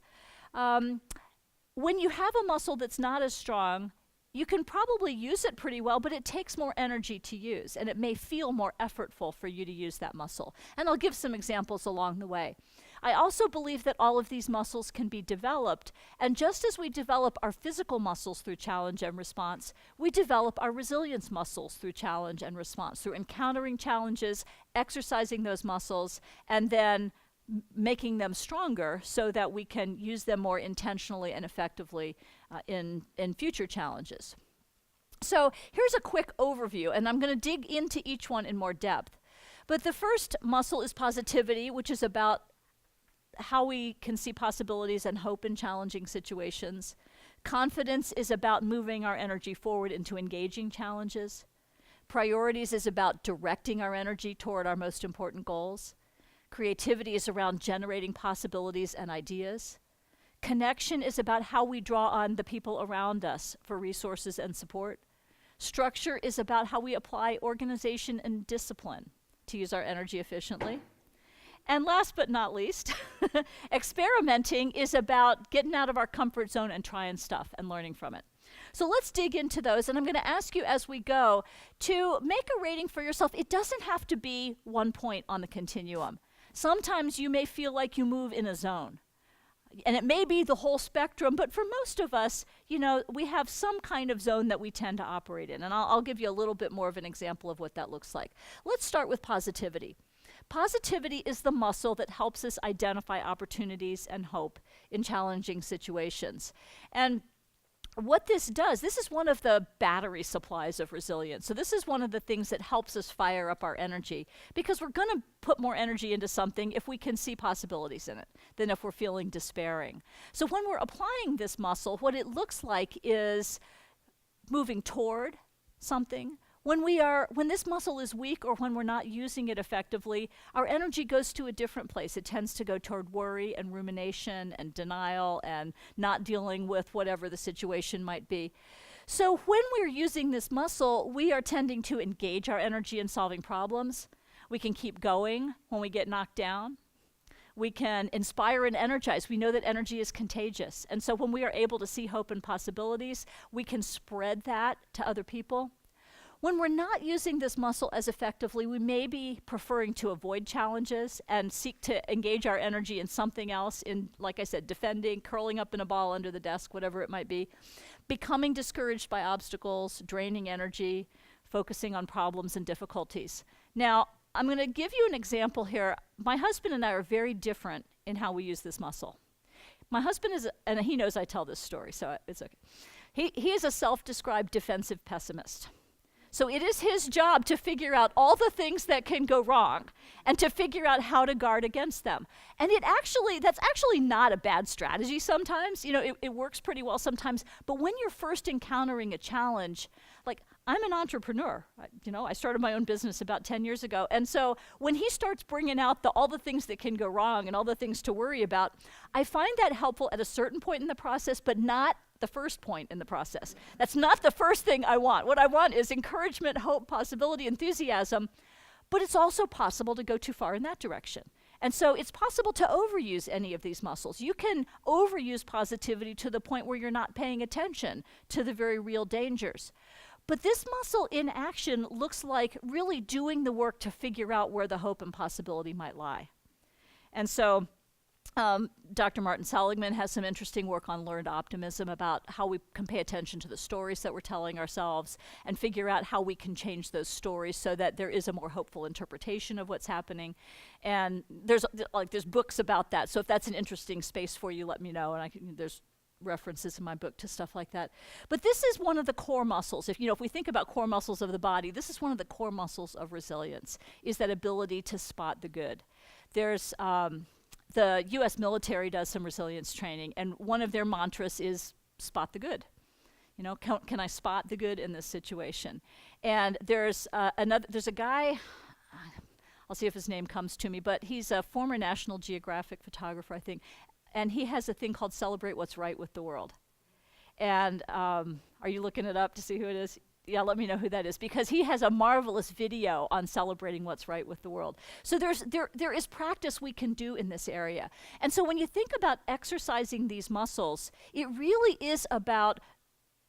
[SPEAKER 1] When you have a muscle that's not as strong, you can probably use it pretty well, but it takes more energy to use, and it may feel more effortful for you to use that muscle. And I'll give some examples along the way. I also believe that all of these muscles can be developed, and just as we develop our physical muscles through challenge and response, we develop our resilience muscles through challenge and response, through encountering challenges, exercising those muscles, and then making them stronger so that we can use them more intentionally and effectively in future challenges. So here's a quick overview, and I'm going to dig into each one in more depth. But the first muscle is positivity, which is about how we can see possibilities and hope in challenging situations. Confidence is about moving our energy forward into engaging challenges. Priorities is about directing our energy toward our most important goals. Creativity is around generating possibilities and ideas. Connection is about how we draw on the people around us for resources and support. Structure is about how we apply organization and discipline to use our energy efficiently. And last but not least, experimenting is about getting out of our comfort zone and trying stuff and learning from it. So let's dig into those, and I'm going to ask you as we go to make a rating for yourself. It doesn't have to be 1 point on the continuum. Sometimes you may feel like you move in a zone, and it may be the whole spectrum, but for most of us, we have some kind of zone that we tend to operate in, and I'll give you a little bit more of an example of what that looks like. Let's start with positivity. Positivity is the muscle that helps us identify opportunities and hope in challenging situations. And what this does, this is one of the battery supplies of resilience. So this is one of the things that helps us fire up our energy, because we're going to put more energy into something if we can see possibilities in it than if we're feeling despairing. So when we're applying this muscle, what it looks like is moving toward something. When this muscle is weak or when we're not using it effectively, our energy goes to a different place. It tends to go toward worry and rumination and denial and not dealing with whatever the situation might be. So when we're using this muscle, we are tending to engage our energy in solving problems. We can keep going when we get knocked down. We can inspire and energize. We know that energy is contagious. And so when we are able to see hope and possibilities, we can spread that to other people. When we're not using this muscle as effectively, we may be preferring to avoid challenges and seek to engage our energy in something else, in, like I said, defending, curling up in a ball under the desk, whatever it might be, becoming discouraged by obstacles, draining energy, focusing on problems and difficulties. Now, I'm going to give you an example here. My husband and I are very different in how we use this muscle. My husband is, and he knows I tell this story, so it's okay. He is a self-described defensive pessimist. So it is his job to figure out all the things that can go wrong and to figure out how to guard against them. And that's actually not a bad strategy sometimes. It works pretty well sometimes. But when you're first encountering a challenge, like I'm an entrepreneur, I started my own business about 10 years ago. And so when he starts bringing out all the things that can go wrong and all the things to worry about, I find that helpful at a certain point in the process, but not the first point in the process. That's not the first thing I want. What I want is encouragement, hope, possibility, enthusiasm, but it's also possible to go too far in that direction. And so it's possible to overuse any of these muscles. You can overuse positivity to the point where you're not paying attention to the very real dangers. But this muscle in action looks like really doing the work to figure out where the hope and possibility might lie. And so Dr. Martin Seligman has some interesting work on learned optimism, about how we can pay attention to the stories that we're telling ourselves and figure out how we can change those stories so that there is a more hopeful interpretation of what's happening. And there's books about that. So if that's an interesting space for you, let me know. And there's references in my book to stuff like that. But this is one of the core muscles. If we think about core muscles of the body, this is one of the core muscles of resilience, is that ability to spot the good. There's the U.S. military does some resilience training, and one of their mantras is spot the good. Can I spot the good in this situation? And there's a guy, I'll see if his name comes to me, but he's a former National Geographic photographer, I think, and he has a thing called Celebrate What's Right with the World. And are you looking it up to see who it is? Yeah, let me know who that is, because he has a marvelous video on celebrating what's right with the world. So there is practice we can do in this area. And so when you think about exercising these muscles, it really is about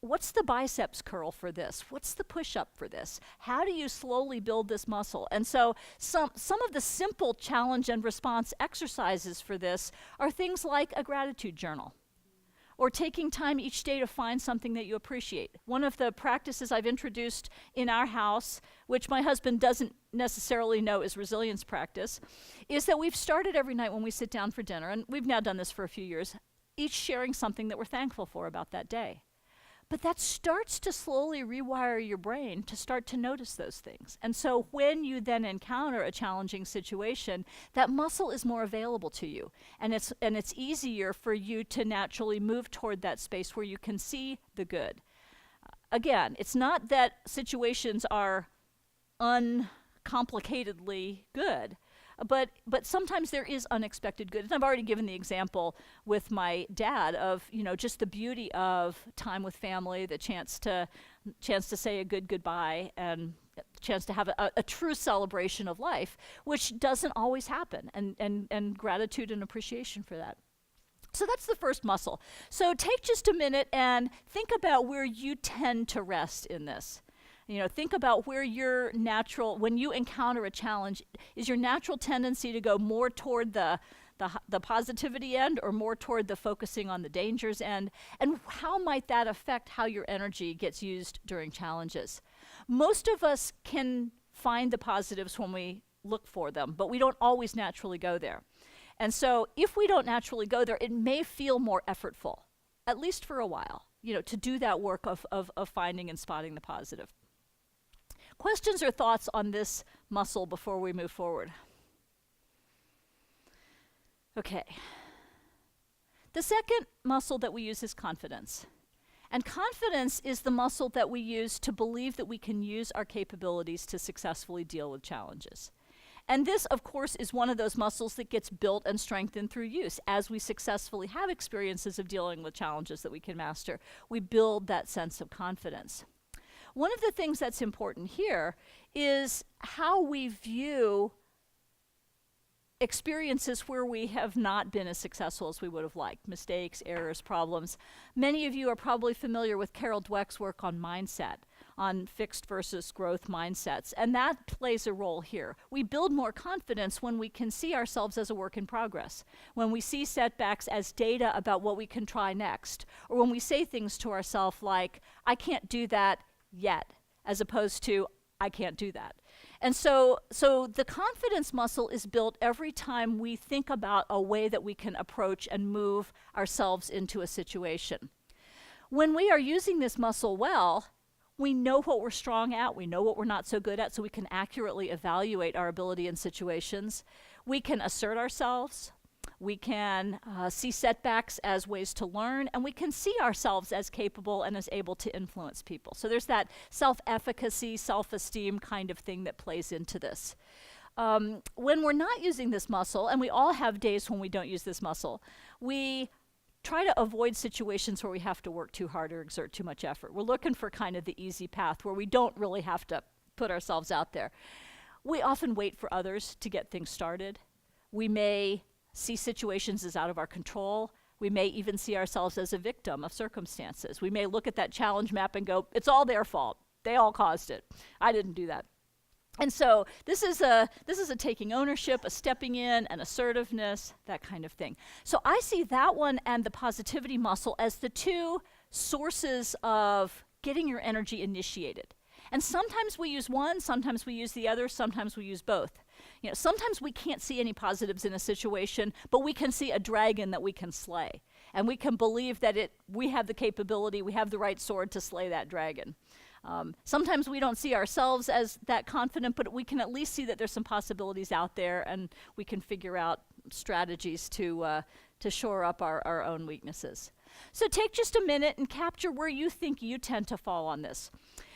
[SPEAKER 1] what's the biceps curl for this? What's the push-up for this? How do you slowly build this muscle? And so some of the simple challenge and response exercises for this are things like a gratitude journal, or taking time each day to find something that you appreciate. One of the practices I've introduced in our house, which my husband doesn't necessarily know is resilience practice, is that we've started every night when we sit down for dinner, and we've now done this for a few years, each sharing something that we're thankful for about that day. But that starts to slowly rewire your brain to start to notice those things. And so when you then encounter a challenging situation, that muscle is more available to you. And it's easier for you to naturally move toward that space where you can see the good. Again, it's not that situations are uncomplicatedly good. But sometimes there is unexpected good. And I've already given the example with my dad of, just the beauty of time with family, the chance to say a good goodbye, and chance to have a true celebration of life, which doesn't always happen, and gratitude and appreciation for that. So that's the first muscle. So take just a minute and think about where you tend to rest in this. Think about where your natural, when you encounter a challenge, is your natural tendency to go more toward the positivity end, or more toward the focusing on the dangers end? And how might that affect how your energy gets used during challenges? Most of us can find the positives when we look for them, but we don't always naturally go there. And so if we don't naturally go there, it may feel more effortful, at least for a while, to do that work of finding and spotting the positive. Questions or thoughts on this muscle before we move forward? Okay. The second muscle that we use is confidence. And confidence is the muscle that we use to believe that we can use our capabilities to successfully deal with challenges. And this, of course, is one of those muscles that gets built and strengthened through use. As we successfully have experiences of dealing with challenges that we can master, we build that sense of confidence. One of the things that's important here is how we view experiences where we have not been as successful as we would have liked. Mistakes, errors, problems. Many of you are probably familiar with Carol Dweck's work on mindset, on fixed versus growth mindsets, and that plays a role here. We build more confidence when we can see ourselves as a work in progress, when we see setbacks as data about what we can try next, or when we say things to ourselves like, I can't do that yet, as opposed to, I can't do that. And so the confidence muscle is built every time we think about a way that we can approach and move ourselves into a situation. When we are using this muscle well, we know what we're strong at, we know what we're not so good at, so we can accurately evaluate our ability in situations. We can assert ourselves. We can see setbacks as ways to learn, and we can see ourselves as capable and as able to influence people. So there's that self-efficacy, self-esteem kind of thing that plays into this. When we're not using this muscle, and we all have days when we don't use this muscle, we try to avoid situations where we have to work too hard or exert too much effort. We're looking for kind of the easy path where we don't really have to put ourselves out there. We often wait for others to get things started. We may see situations as out of our control. We may even see ourselves as a victim of circumstances. We may look at that challenge map and go, it's all their fault. They all caused it. I didn't do that. And so this is a taking ownership, a stepping in, an assertiveness, that kind of thing. So I see that one and the positivity muscle as the two sources of getting your energy initiated. And sometimes we use one, sometimes we use the other, sometimes we use both. Sometimes we can't see any positives in a situation, but we can see a dragon that we can slay. And we can believe that we have the capability, we have the right sword to slay that dragon. Sometimes we don't see ourselves as that confident, but we can at least see that there's some possibilities out there, and we can figure out strategies to shore up our own weaknesses. So take just a minute and capture where you think you tend to fall on this.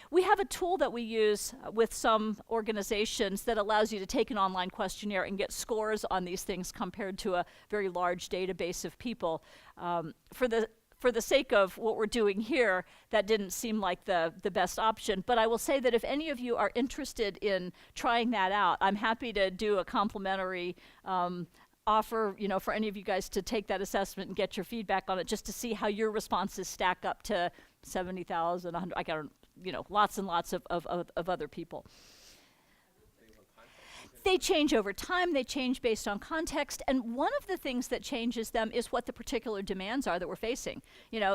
[SPEAKER 1] We have a tool that we use with some organizations that allows you to take an online questionnaire and get scores on these things compared to a very large database of people. For the sake of what we're doing here, that didn't seem like the best option. But I will say that if any of you are interested in trying that out, I'm happy to do a complimentary offer, for any of you guys to take that assessment and get your feedback on it, just to see how your responses stack up to 70,000, 100, I got, lots and lots of other people. They change over time, they change based on context, and one of the things that changes them is what the particular demands are that we're facing.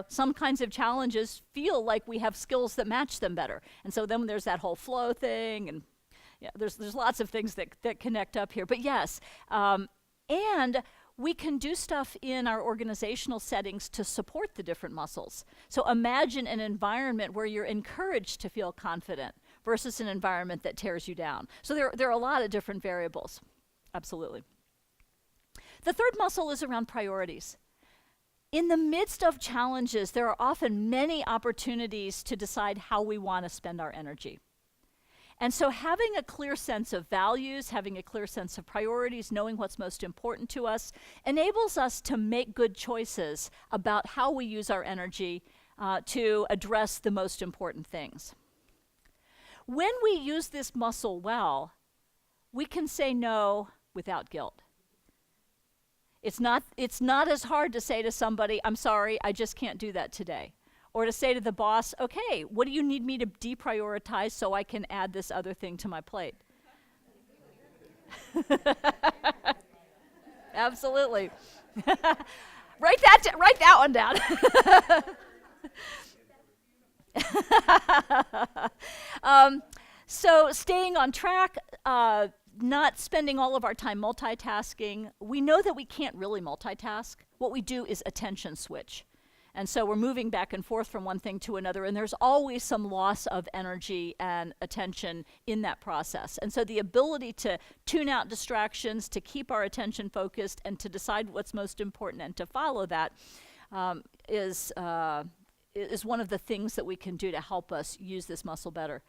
[SPEAKER 1] Some kinds of challenges feel like we have skills that match them better. And so then there's that whole flow thing, and there's lots of things that connect up here. But yes, and we can do stuff in our organizational settings to support the different muscles. So imagine an environment where you're encouraged to feel confident versus an environment that tears you down. So there are a lot of different variables. Absolutely. The third muscle is around priorities. In the midst of challenges, there are often many opportunities to decide how we want to spend our energy. And so having a clear sense of values, having a clear sense of priorities, knowing what's most important to us, enables us to make good choices about how we use our energy to address the most important things. When we use this muscle well, we can say no without guilt. It's not as hard to say to somebody, I'm sorry, I just can't do that today. Or to say to the boss, okay, what do you need me to deprioritize so I can add this other thing to my plate? Absolutely. Write that one down. So staying on track, not spending all of our time multitasking. We know that we can't really multitask. What we do is attention switch. And so we're moving back and forth from one thing to another, and there's always some loss of energy and attention in that process. And so the ability to tune out distractions, to keep our attention focused, and to decide what's most important and to follow that is one of the things that we can do to help us use this muscle better.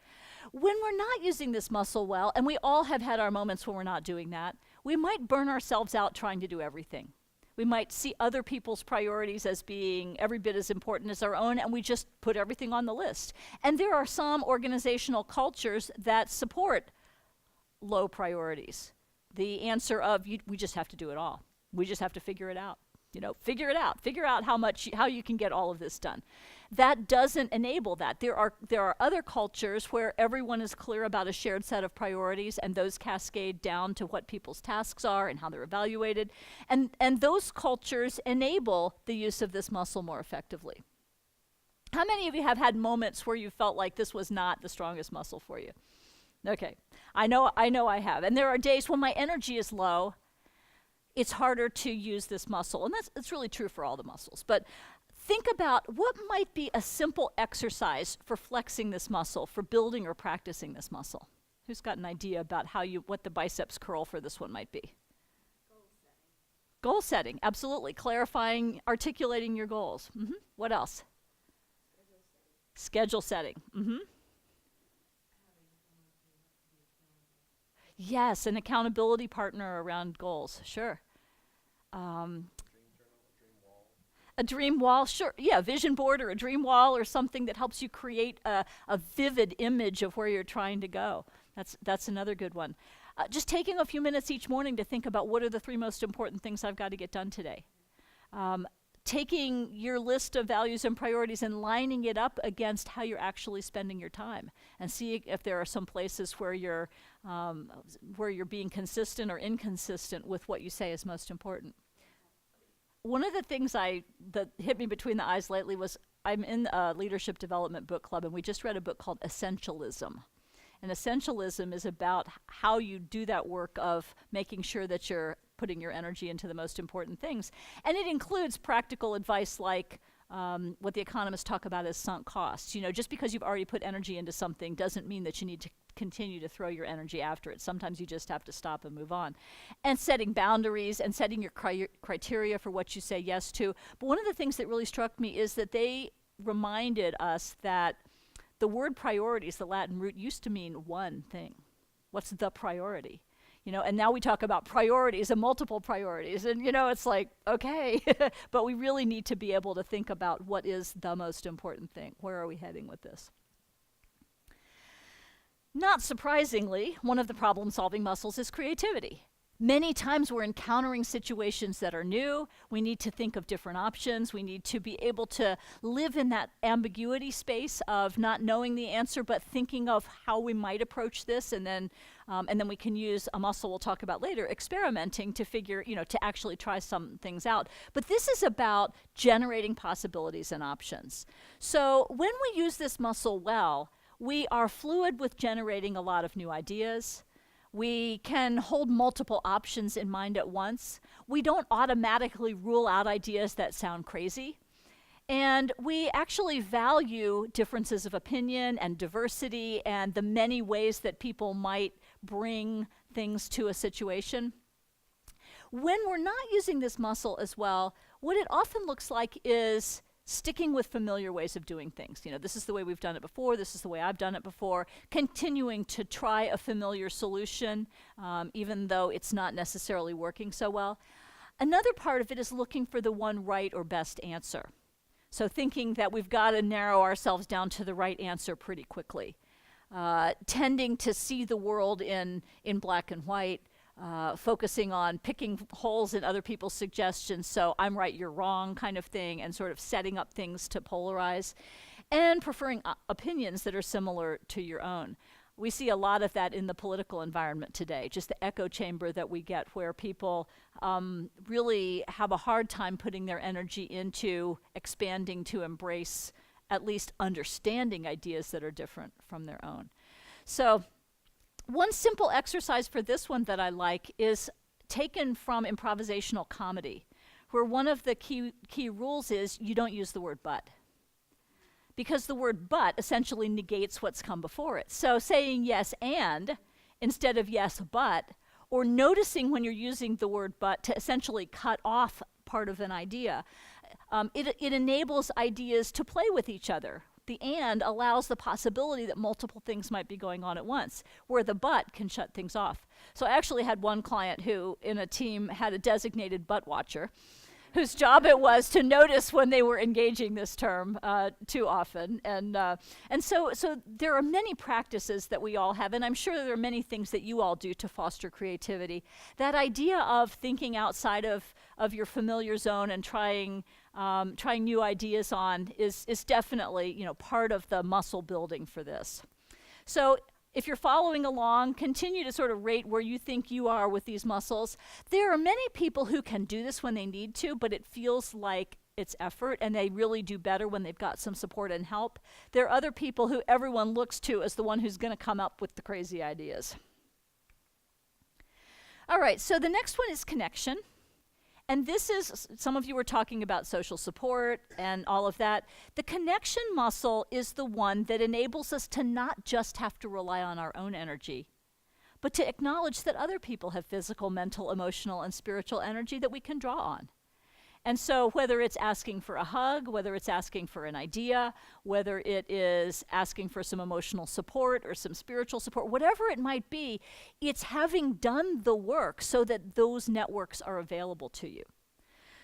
[SPEAKER 1] When we're not using this muscle well, and we all have had our moments when we're not doing that, we might burn ourselves out trying to do everything. We might see other people's priorities as being every bit as important as our own, and we just put everything on the list. And there are some organizational cultures that support low priorities. The answer of, we just have to do it all. We just have to figure it out. Figure it out. Figure out how you can get all of this done. That doesn't enable that. There are other cultures where everyone is clear about a shared set of priorities, and those cascade down to what people's tasks are and how they're evaluated. And those cultures enable the use of this muscle more effectively. How many of you have had moments where you felt like this was not the strongest muscle for you? Okay, I know I have. And there are days when my energy is low. It's harder to use this muscle. And that's really true for all the muscles. But think about what might be a simple exercise for flexing this muscle, for building or practicing this muscle. Who's got an idea about what the biceps curl for this one might be? Goal setting, absolutely. Clarifying, articulating your goals. Mm-hmm. What else? Schedule setting. Mm-hmm. Yes, an accountability partner around goals, sure. A dream wall, sure. Yeah, vision board or a dream wall or something that helps you create a vivid image of where you're trying to go. That's another good one. Just taking a few minutes each morning to think about what are the 3 most important things I've got to get done today. Taking your list of values and priorities and lining it up against how you're actually spending your time, and see if there are some places where you're being consistent or inconsistent with what you say is most important. One of the things that hit me between the eyes lately was I'm in a leadership development book club, and we just read a book called Essentialism. And essentialism is about how you do that work of making sure that you're putting your energy into the most important things. And it includes practical advice like what the economists talk about as sunk costs. Just because you've already put energy into something doesn't mean that you need to continue to throw your energy after it. Sometimes you just have to stop and move on. And setting boundaries and setting your criteria for what you say yes to. But one of the things that really struck me is that they reminded us that the word priorities, the Latin root, used to mean one thing. What's the priority? And now we talk about priorities and multiple priorities. And, it's like, okay, but we really need to be able to think about what is the most important thing. Where are we heading with this? Not surprisingly, one of the problem-solving muscles is creativity. Many times we're encountering situations that are new. We need to think of different options. We need to be able to live in that ambiguity space of not knowing the answer, but thinking of how we might approach this, and then we can use a muscle we'll talk about later, experimenting to figure, to actually try some things out. But this is about generating possibilities and options. So when we use this muscle well, we are fluid with generating a lot of new ideas. We can hold multiple options in mind at once. We don't automatically rule out ideas that sound crazy. And we actually value differences of opinion and diversity and the many ways that people might bring things to a situation. When we're not using this muscle as well, what it often looks like is sticking with familiar ways of doing things. This is the way we've done it before, this is the way I've done it before, continuing to try a familiar solution, even though it's not necessarily working so well. Another part of it is looking for the one right or best answer. So thinking that we've got to narrow ourselves down to the right answer pretty quickly. Tending to see the world in black and white, focusing on picking holes in other people's suggestions, so I'm right, you're wrong kind of thing, and sort of setting up things to polarize, and preferring opinions that are similar to your own. We see a lot of that in the political environment today, just the echo chamber that we get where people really have a hard time putting their energy into expanding to embrace at least understanding ideas that are different from their own. So one simple exercise for this one that I like is taken from improvisational comedy, where one of the key rules is you don't use the word but. Because the word but essentially negates what's come before it. So saying yes and instead of yes but, or noticing when you're using the word but to essentially cut off part of an idea, it enables ideas to play with each other. The and allows the possibility that multiple things might be going on at once, where the but can shut things off. So I actually had one client who, in a team, had a designated but watcher, whose job it was to notice when they were engaging this term too often. And so there are many practices that we all have, and I'm sure there are many things that you all do to foster creativity. That idea of thinking outside of your familiar zone and trying new ideas on is definitely part of the muscle building for this. So if you're following along, continue to sort of rate where you think you are with these muscles. There are many people who can do this when they need to, but it feels like it's effort, and they really do better when they've got some support and help. There are other people who everyone looks to as the one who's going to come up with the crazy ideas. All right, so the next one is connection. And this is, some of you were talking about social support and all of that. The connection muscle is the one that enables us to not just have to rely on our own energy, but to acknowledge that other people have physical, mental, emotional, and spiritual energy that we can draw on. And so whether it's asking for a hug, whether it's asking for an idea, whether it is asking for some emotional support or some spiritual support, whatever it might be, it's having done the work so that those networks are available to you.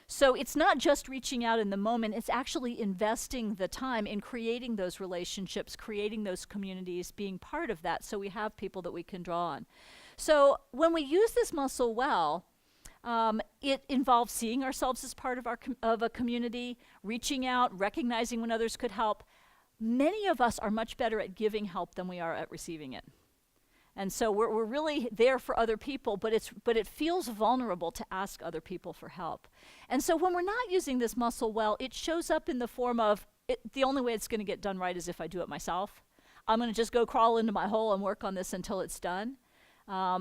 [SPEAKER 1] So it's not just reaching out in the moment, it's actually investing the time in creating those relationships, creating those communities, being part of that so we have people that we can draw on. So when we use this muscle well, it involves seeing ourselves as part of a community, reaching out, recognizing when others could help. Many of us are much better at giving help than we are at receiving it. And so we're really there for other people, but it feels vulnerable to ask other people for help. And so when we're not using this muscle well, it shows up in the form of, the only way it's going to get done right is if I do it myself. I'm going to just go crawl into my hole and work on this until it's done.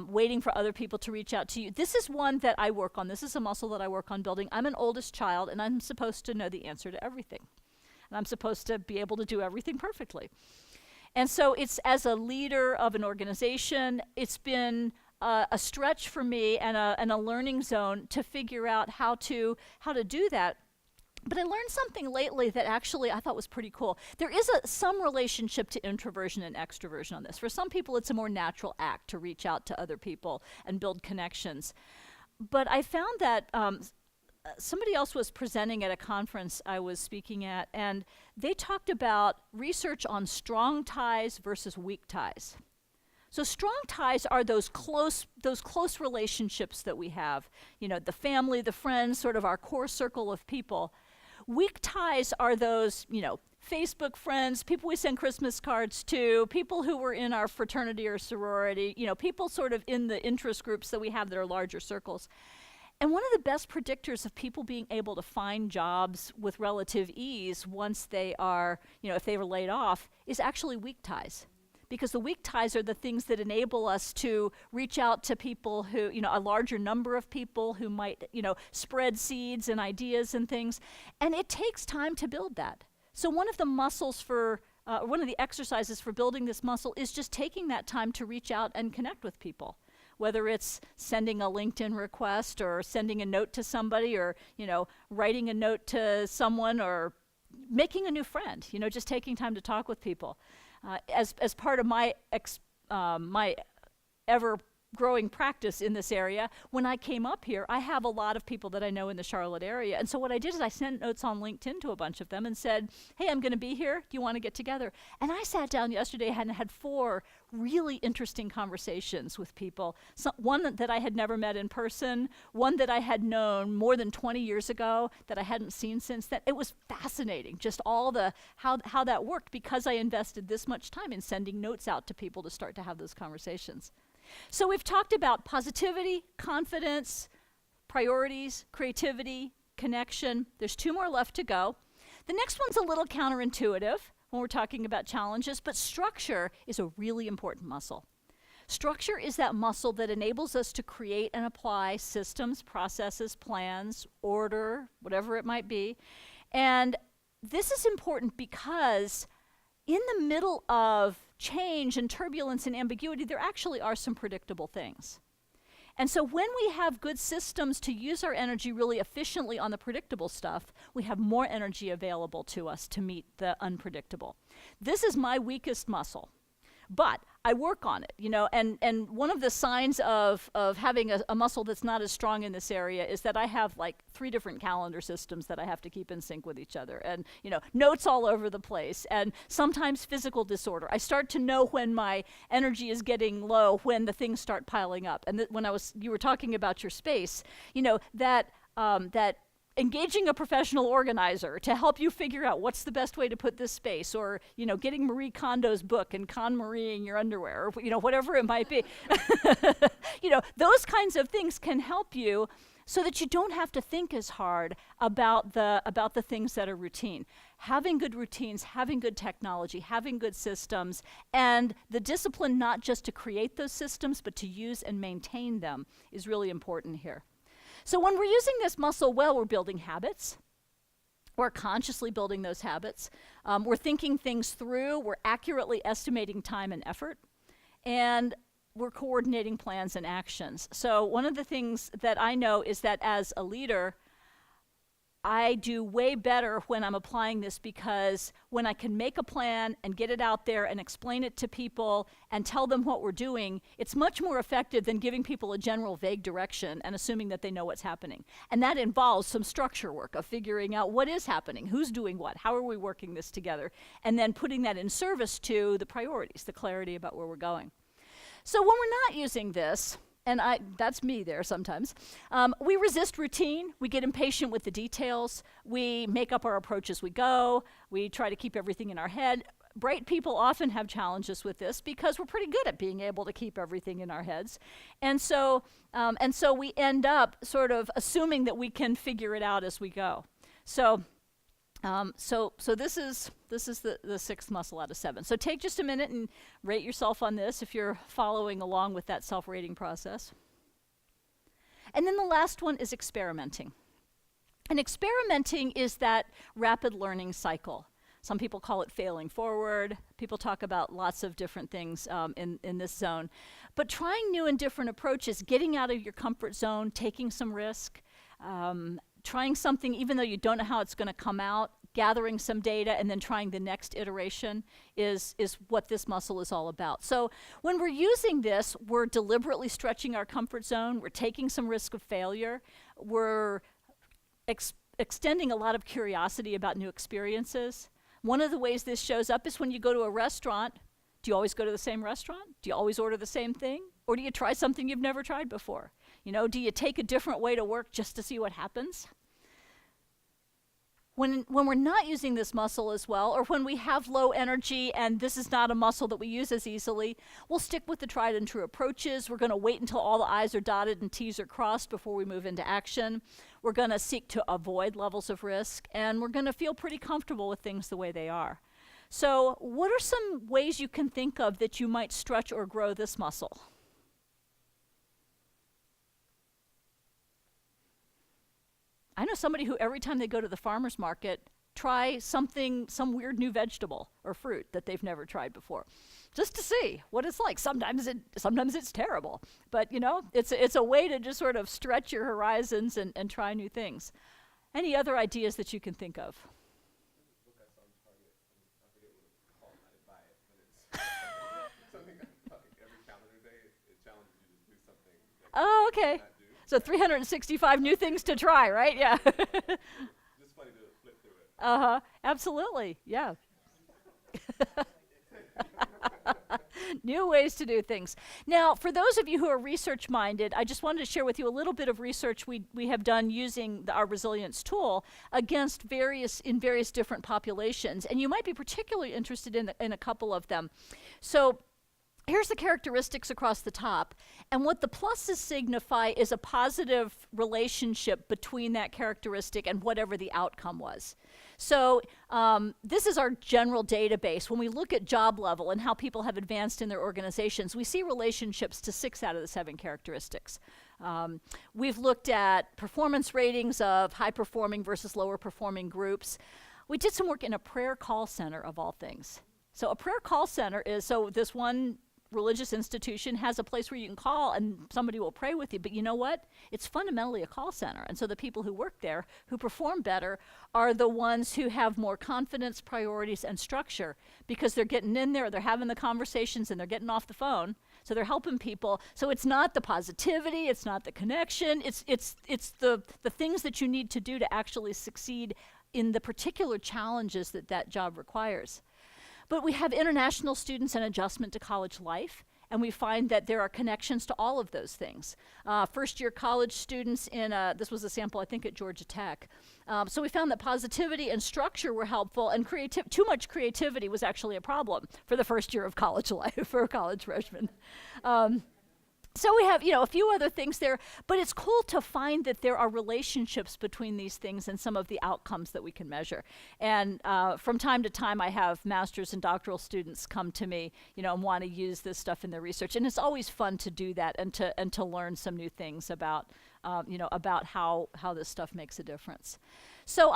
[SPEAKER 1] Waiting for other people to reach out to you. This is one that I work on. This is a muscle that I work on building. I'm an oldest child, and I'm supposed to know the answer to everything. And I'm supposed to be able to do everything perfectly. And so it's, as a leader of an organization, it's been a stretch for me and a learning zone to figure out how to do that. But I learned something lately that actually I thought was pretty cool. There is some relationship to introversion and extroversion on this. For some people, it's a more natural act to reach out to other people and build connections. But I found that somebody else was presenting at a conference I was speaking at, and they talked about research on strong ties versus weak ties. So strong ties are those close relationships that we have. You know, the family, the friends, sort of our core circle of people. Weak ties are those, you know, Facebook friends, people we send Christmas cards to, people who were in our fraternity or sorority, you know, people sort of in the interest groups that we have that are larger circles. And one of the best predictors of people being able to find jobs with relative ease once they are, you know, if they were laid off, is actually weak ties. Because the weak ties are the things that enable us to reach out to people who, you know, a larger number of people who might, you know, spread seeds and ideas and things. And it takes time to build that. So one of the muscles for, one of the exercises for building this muscle is just taking that time to reach out and connect with people. Whether it's sending a LinkedIn request or sending a note to somebody or, you know, writing a note to someone or making a new friend, you know, just taking time to talk with people. As part of my ever-growing practice in this area, when I came up here, I have a lot of people that I know in the Charlotte area. And so what I did is I sent notes on LinkedIn to a bunch of them and said, hey, I'm going to be here. Do you want to get together? And I sat down yesterday and had 4 really interesting conversations with people. One that I had never met in person, one that I had known more than 20 years ago that I hadn't seen since then. It was fascinating, just all the how that worked because I invested this much time in sending notes out to people to start to have those conversations. So we've talked about positivity, confidence, priorities, creativity, connection. There's 2 more left to go. The next one's a little counterintuitive when we're talking about challenges, but structure is a really important muscle. Structure is that muscle that enables us to create and apply systems, processes, plans, order, whatever it might be. And this is important because in the middle of change and turbulence and ambiguity, there actually are some predictable things. And so when we have good systems to use our energy really efficiently on the predictable stuff, we have more energy available to us to meet the unpredictable. This is my weakest muscle, but I work on it, you know, and one of the signs of having a muscle that's not as strong in this area is that I have like 3 different calendar systems that I have to keep in sync with each other, and, you know, notes all over the place, and sometimes physical disorder. I start to know when my energy is getting low, when the things start piling up. And when you were talking about your space, you know, that engaging a professional organizer to help you figure out what's the best way to put this space, or, you know, getting Marie Kondo's book and KonMarieing your underwear, or, you know, whatever it might be. You know, those kinds of things can help you so that you don't have to think as hard about the things that are routine. Having good routines, having good technology, having good systems, and the discipline not just to create those systems, but to use and maintain them is really important here. So when we're using this muscle well, we're building habits. We're consciously building those habits. We're thinking things through. We're accurately estimating time and effort. And we're coordinating plans and actions. So one of the things that I know is that as a leader, I do way better when I'm applying this, because when I can make a plan and get it out there and explain it to people and tell them what we're doing, it's much more effective than giving people a general vague direction and assuming that they know what's happening. And that involves some structure work of figuring out what is happening, who's doing what, how are we working this together, and then putting that in service to the priorities, the clarity about where we're going. So when we're not using this, and that's me there sometimes, we resist routine, we get impatient with the details, we make up our approach as we go, we try to keep everything in our head. Bright people often have challenges with this because we're pretty good at being able to keep everything in our heads. And so we end up sort of assuming that we can figure it out as we go. So this is the 6th muscle out of 7. So take just a minute and rate yourself on this if you're following along with that self-rating process. And then the last one is experimenting. And experimenting is that rapid learning cycle. Some people call it failing forward. People talk about lots of different things in this zone. But trying new and different approaches, getting out of your comfort zone, taking some risk, trying something even though you don't know how it's going to come out, gathering some data, and then trying the next iteration is what this muscle is all about. So when we're using this, we're deliberately stretching our comfort zone, we're taking some risk of failure, we're extending a lot of curiosity about new experiences. One of the ways this shows up is when you go to a restaurant. Do you always go to the same restaurant? Do you always order the same thing? Or do you try something you've never tried before? You know, do you take a different way to work just to see what happens? When we're not using this muscle as well, or when we have low energy and this is not a muscle that we use as easily, we'll stick with the tried and true approaches. We're going to wait until all the I's are dotted and T's are crossed before we move into action. We're going to seek to avoid levels of risk, and we're going to feel pretty comfortable with things the way they are. So what are some ways you can think of that you might stretch or grow this muscle? I know somebody who every time they go to the farmer's market, try some weird new vegetable or fruit that they've never tried before, just to see what it's like. Sometimes it's terrible, but you know, it's a way to just sort of stretch your horizons and try new things. Any other ideas that you can think of?
[SPEAKER 3] Look, I saw on Target, I forget what it's called, I didn't buy it, but it's something that every calendar day, it challenges you to do something that
[SPEAKER 1] Oh,
[SPEAKER 3] you
[SPEAKER 1] okay.
[SPEAKER 3] not do.
[SPEAKER 1] So 365 new things to try, right? Yeah.
[SPEAKER 3] Just funny to flip through it.
[SPEAKER 1] Uh-huh. Absolutely. Yeah. New ways to do things. Now, for those of you who are research-minded, I just wanted to share with you a little bit of research we have done using our resilience tool against various different populations, and you might be particularly interested in a couple of them. So here's the characteristics across the top, and what the pluses signify is a positive relationship between that characteristic and whatever the outcome was. So this is our general database. When we look at job level and how people have advanced in their organizations, we see relationships to 6 out of the 7 characteristics. We've looked at performance ratings of high-performing versus lower-performing groups. We did some work in a prayer call center, of all things. So a prayer call center is, so this one religious institution has a place where you can call and somebody will pray with you, but you know what? It's fundamentally a call center. And so the people who work there, who perform better, are the ones who have more confidence, priorities, and structure, because they're getting in there, they're having the conversations, and they're getting off the phone. So they're helping people. So it's not the positivity, it's not the connection, it's the things that you need to do to actually succeed in the particular challenges that job requires. But we have international students and adjustment to college life, and we find that there are connections to all of those things. First-year college students this was a sample, I think, at Georgia Tech. So we found that positivity and structure were helpful, and too much creativity was actually a problem for the first year of college life for a college freshman. So we have, a few other things there, but it's cool to find that there are relationships between these things and some of the outcomes that we can measure. And from time to time, I have master's and doctoral students come to me, and want to use this stuff in their research. And it's always fun to do that and to learn some new things about, about how this stuff makes a difference. So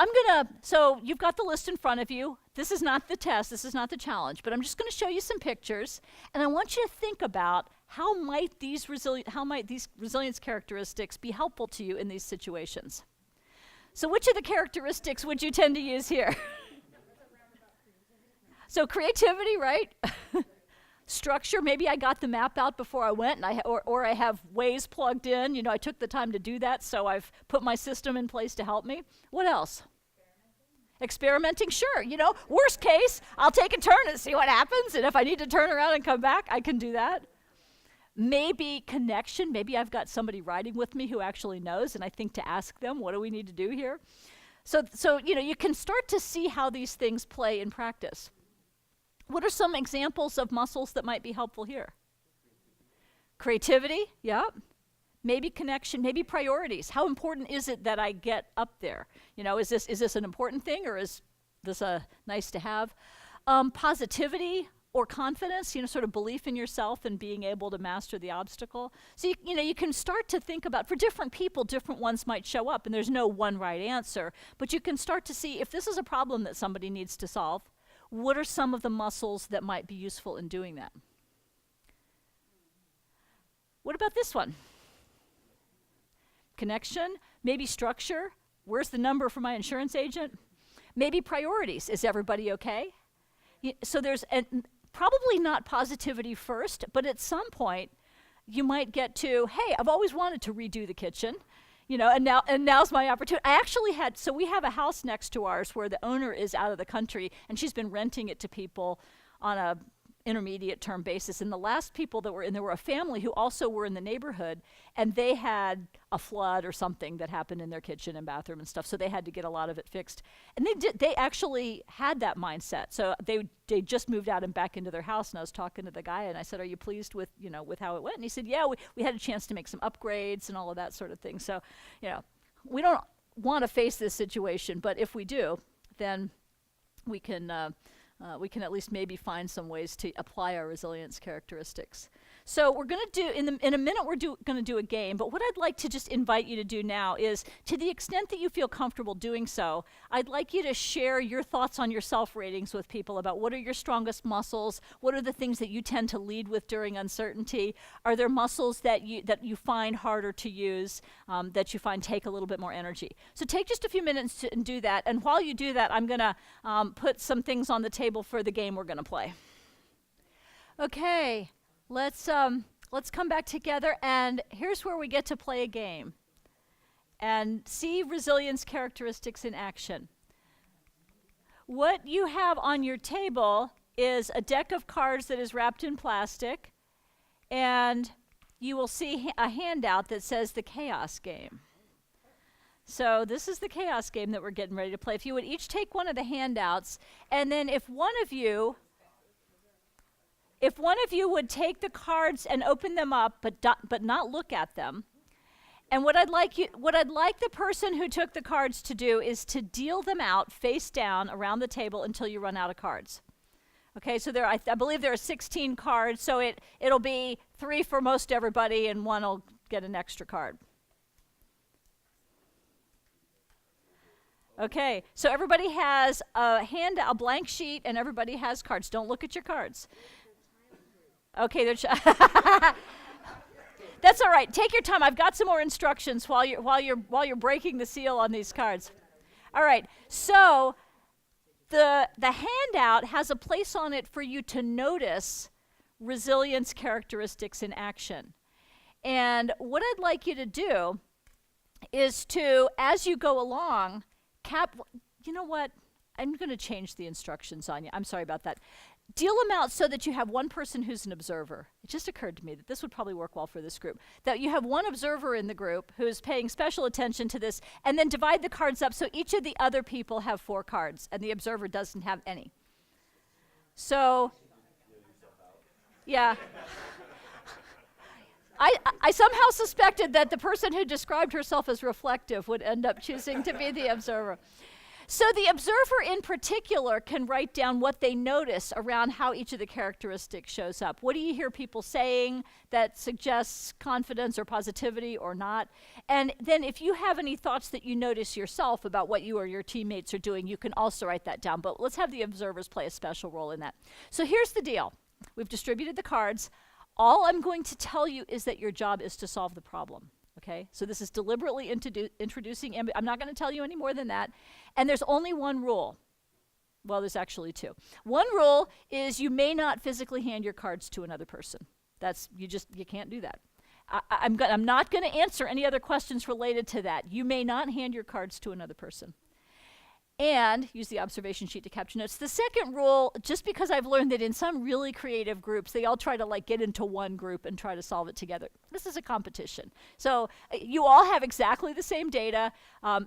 [SPEAKER 1] so you've got the list in front of you. This is not the test, this is not the challenge, but I'm just gonna show you some pictures, and I want you to think about how might these resilience characteristics be helpful to you in these situations. So which of the characteristics would you tend to use here? So creativity, right? Structure, maybe I got the map out before I went, and or I have Waze plugged in. I took the time to do that, so I've put my system in place to help me. What else? Experimenting, sure. Worst case, I'll take a turn and see what happens, and if I need to turn around and come back, I can do that. Maybe connection, maybe I've got somebody riding with me who actually knows, and I think to ask them, what do we need to do here? So you can start to see how these things play in practice. What are some examples of muscles that might be helpful here? Creativity, yeah. Maybe connection, maybe priorities. How important is it that I get up there? Is this an important thing, or is this a nice to have? Positivity or confidence, sort of belief in yourself and being able to master the obstacle. So you can start to think about, for different people, different ones might show up, and there's no one right answer, but you can start to see if this is a problem that somebody needs to solve, what are some of the muscles that might be useful in doing that? What about this one? Connection, maybe structure. Where's the number for my insurance agent? Maybe priorities. Is everybody okay? So there's probably not positivity first, but at some point you might get to, hey, I've always wanted to redo the kitchen. And now's my opportunity. So we have a house next to ours where the owner is out of the country, and she's been renting it to people on a intermediate term basis. And the last people that were in, there were a family who also were in the neighborhood, and they had a flood or something that happened in their kitchen and bathroom and stuff, so they had to get a lot of it fixed. And they actually had that mindset. So they just moved out and back into their house, and I was talking to the guy, and I said, are you pleased with, with how it went? And he said, yeah, we had a chance to make some upgrades and all of that sort of thing. So, we don't want to face this situation, but if we do, then we can at least maybe find some ways to apply our resilience characteristics. So we're going to do, in a minute, we're going to do a game, but what I'd like to just invite you to do now is, to the extent that you feel comfortable doing so, I'd like you to share your thoughts on your self-ratings with people about what are your strongest muscles, what are the things that you tend to lead with during uncertainty, are there muscles that you find harder to use, that you find take a little bit more energy. So take just a few minutes to do that, and while you do that, I'm going to put some things on the table for the game we're going to play. Okay. Let's come back together, and here's where we get to play a game and see resilience characteristics in action. What you have on your table is a deck of cards that is wrapped in plastic, and you will see a handout that says the Chaos Game. So this is the Chaos Game that we're getting ready to play. If you would each take one of the handouts, and then if one of you would take the cards and open them up, but not look at them, and what I'd like the person who took the cards to do is to deal them out face down around the table until you run out of cards. Okay, so I believe there are 16 cards, so it'll be 3 for most everybody, and 1 will get an extra card. Okay, so everybody has a blank sheet, and everybody has cards. Don't look at your cards. Okay, that's all right. Take your time. I've got some more instructions while you're breaking the seal on these cards. All right. So the handout has a place on it for you to notice resilience characteristics in action. And what I'd like you to do is to, as you go along, you know what? I'm going to change the instructions on you. I'm sorry about that. Deal them out so that you have one person who's an observer. It just occurred to me that this would probably work well for this group. That you have one observer in the group who's paying special attention to this, and then divide the cards up so each of the other people have 4 cards, and the observer doesn't have any. So, yeah. I somehow suspected that the person who described herself as reflective would end up choosing to be the observer. So the observer in particular can write down what they notice around how each of the characteristics shows up. What do you hear people saying that suggests confidence or positivity or not? And then if you have any thoughts that you notice yourself about what you or your teammates are doing, you can also write that down. But let's have the observers play a special role in that. So here's the deal. We've distributed the cards. All I'm going to tell you is that your job is to solve the problem. Okay, so this is deliberately introducing, I'm not going to tell you any more than that. And there's only one rule. Well, there's actually 2. One rule is you may not physically hand your cards to another person. You can't do that. I'm not going to answer any other questions related to that. You may not hand your cards to another person. And use the observation sheet to capture notes. The second rule, just because I've learned that in some really creative groups, they all try to get into one group and try to solve it together. This is a competition. So you all have exactly the same data.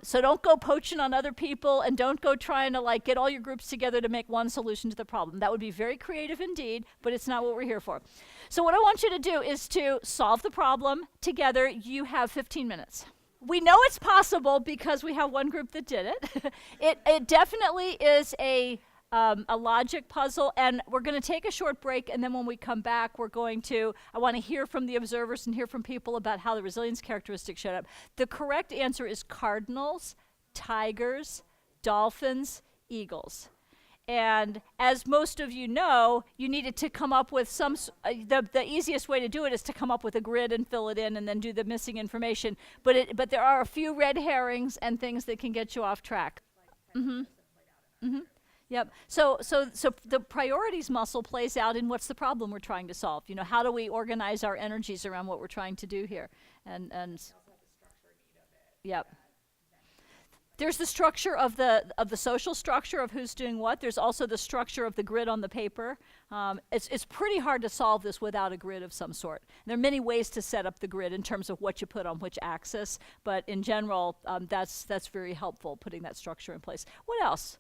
[SPEAKER 1] So don't go poaching on other people, and don't go trying to get all your groups together to make one solution to the problem. That would be very creative indeed, but it's not what we're here for. So what I want you to do is to solve the problem together. You have 15 minutes. We know it's possible because we have one group that did it. It definitely is a logic puzzle, and we're going to take a short break, and then when we come back, I want to hear from the observers and hear from people about how the resilience characteristics showed up. The correct answer is cardinals, tigers, dolphins, eagles. And as most of you know, you needed to come up with the easiest way to do it is to come up with a grid and fill it in and then do the missing information. But there are a few red herrings and things that can get you off track. Yep. So the priorities muscle plays out in what's the problem we're trying to solve. How do we organize our energies around what we're trying to do here? And yep. There's the structure of the social structure of who's doing what. There's also the structure of the grid on the paper. It's pretty hard to solve this without a grid of some sort. There are many ways to set up the grid in terms of what you put on which axis, but in general, that's very helpful, putting that structure in place. What else?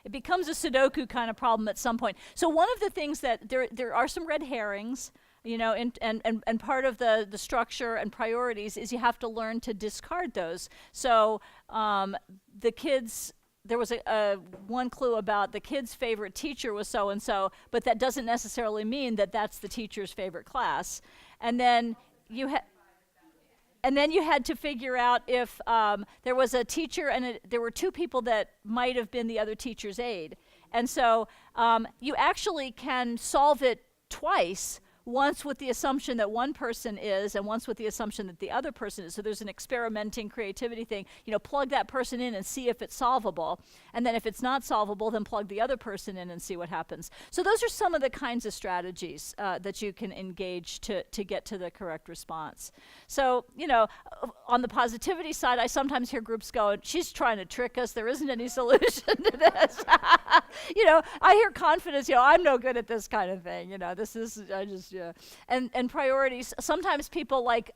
[SPEAKER 1] It becomes a Sudoku kind of problem at some point. So one of the things that there are some red herrings, you know, and part of the structure and priorities is you have to learn to discard those. So the kids, there was a one clue about the kid's favorite teacher was so-and-so, but that doesn't necessarily mean that that's the teacher's favorite class. And then you had to figure out if there was a teacher and there were two people that might have been the other teacher's aide. And so you actually can solve it twice, once with the assumption that one person is and once with the assumption that the other person is. So there's an experimenting creativity thing. You know, plug that person in and see if it's solvable. And then if it's not solvable, then plug the other person in and see what happens. So those are some of the kinds of strategies that you can engage to get to the correct response. So, you know, on the positivity side, I sometimes hear groups go, she's trying to trick us. There isn't any solution to this. You know, I hear confidence, you know, I'm no good at this kind of thing. You know, this is, I just, yeah. And priorities, sometimes people like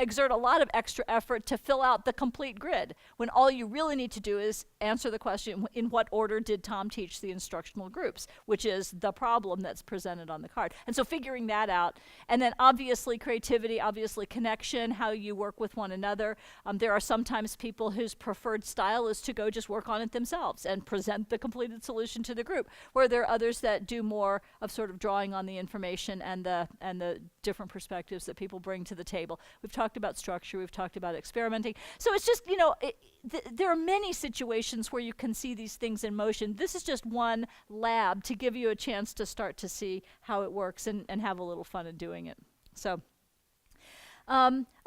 [SPEAKER 1] exert a lot of extra effort to fill out the complete grid, when all you really need to do is answer the question, in what order did Tom teach the instructional groups, which is the problem that's presented on the card. And so figuring that out, and then obviously creativity, obviously connection, how you work with one another. There are sometimes people whose preferred style is to go just work on it themselves and present the completed solution to the group, where there are others that do more of sort of drawing on the information and the different perspectives that people bring to the table. We've talked about structure, we've talked about experimenting. So it's just, you know, there are many situations where you can see these things in motion. This is just one lab to give you a chance to start to see how it works and have a little fun in doing it. So,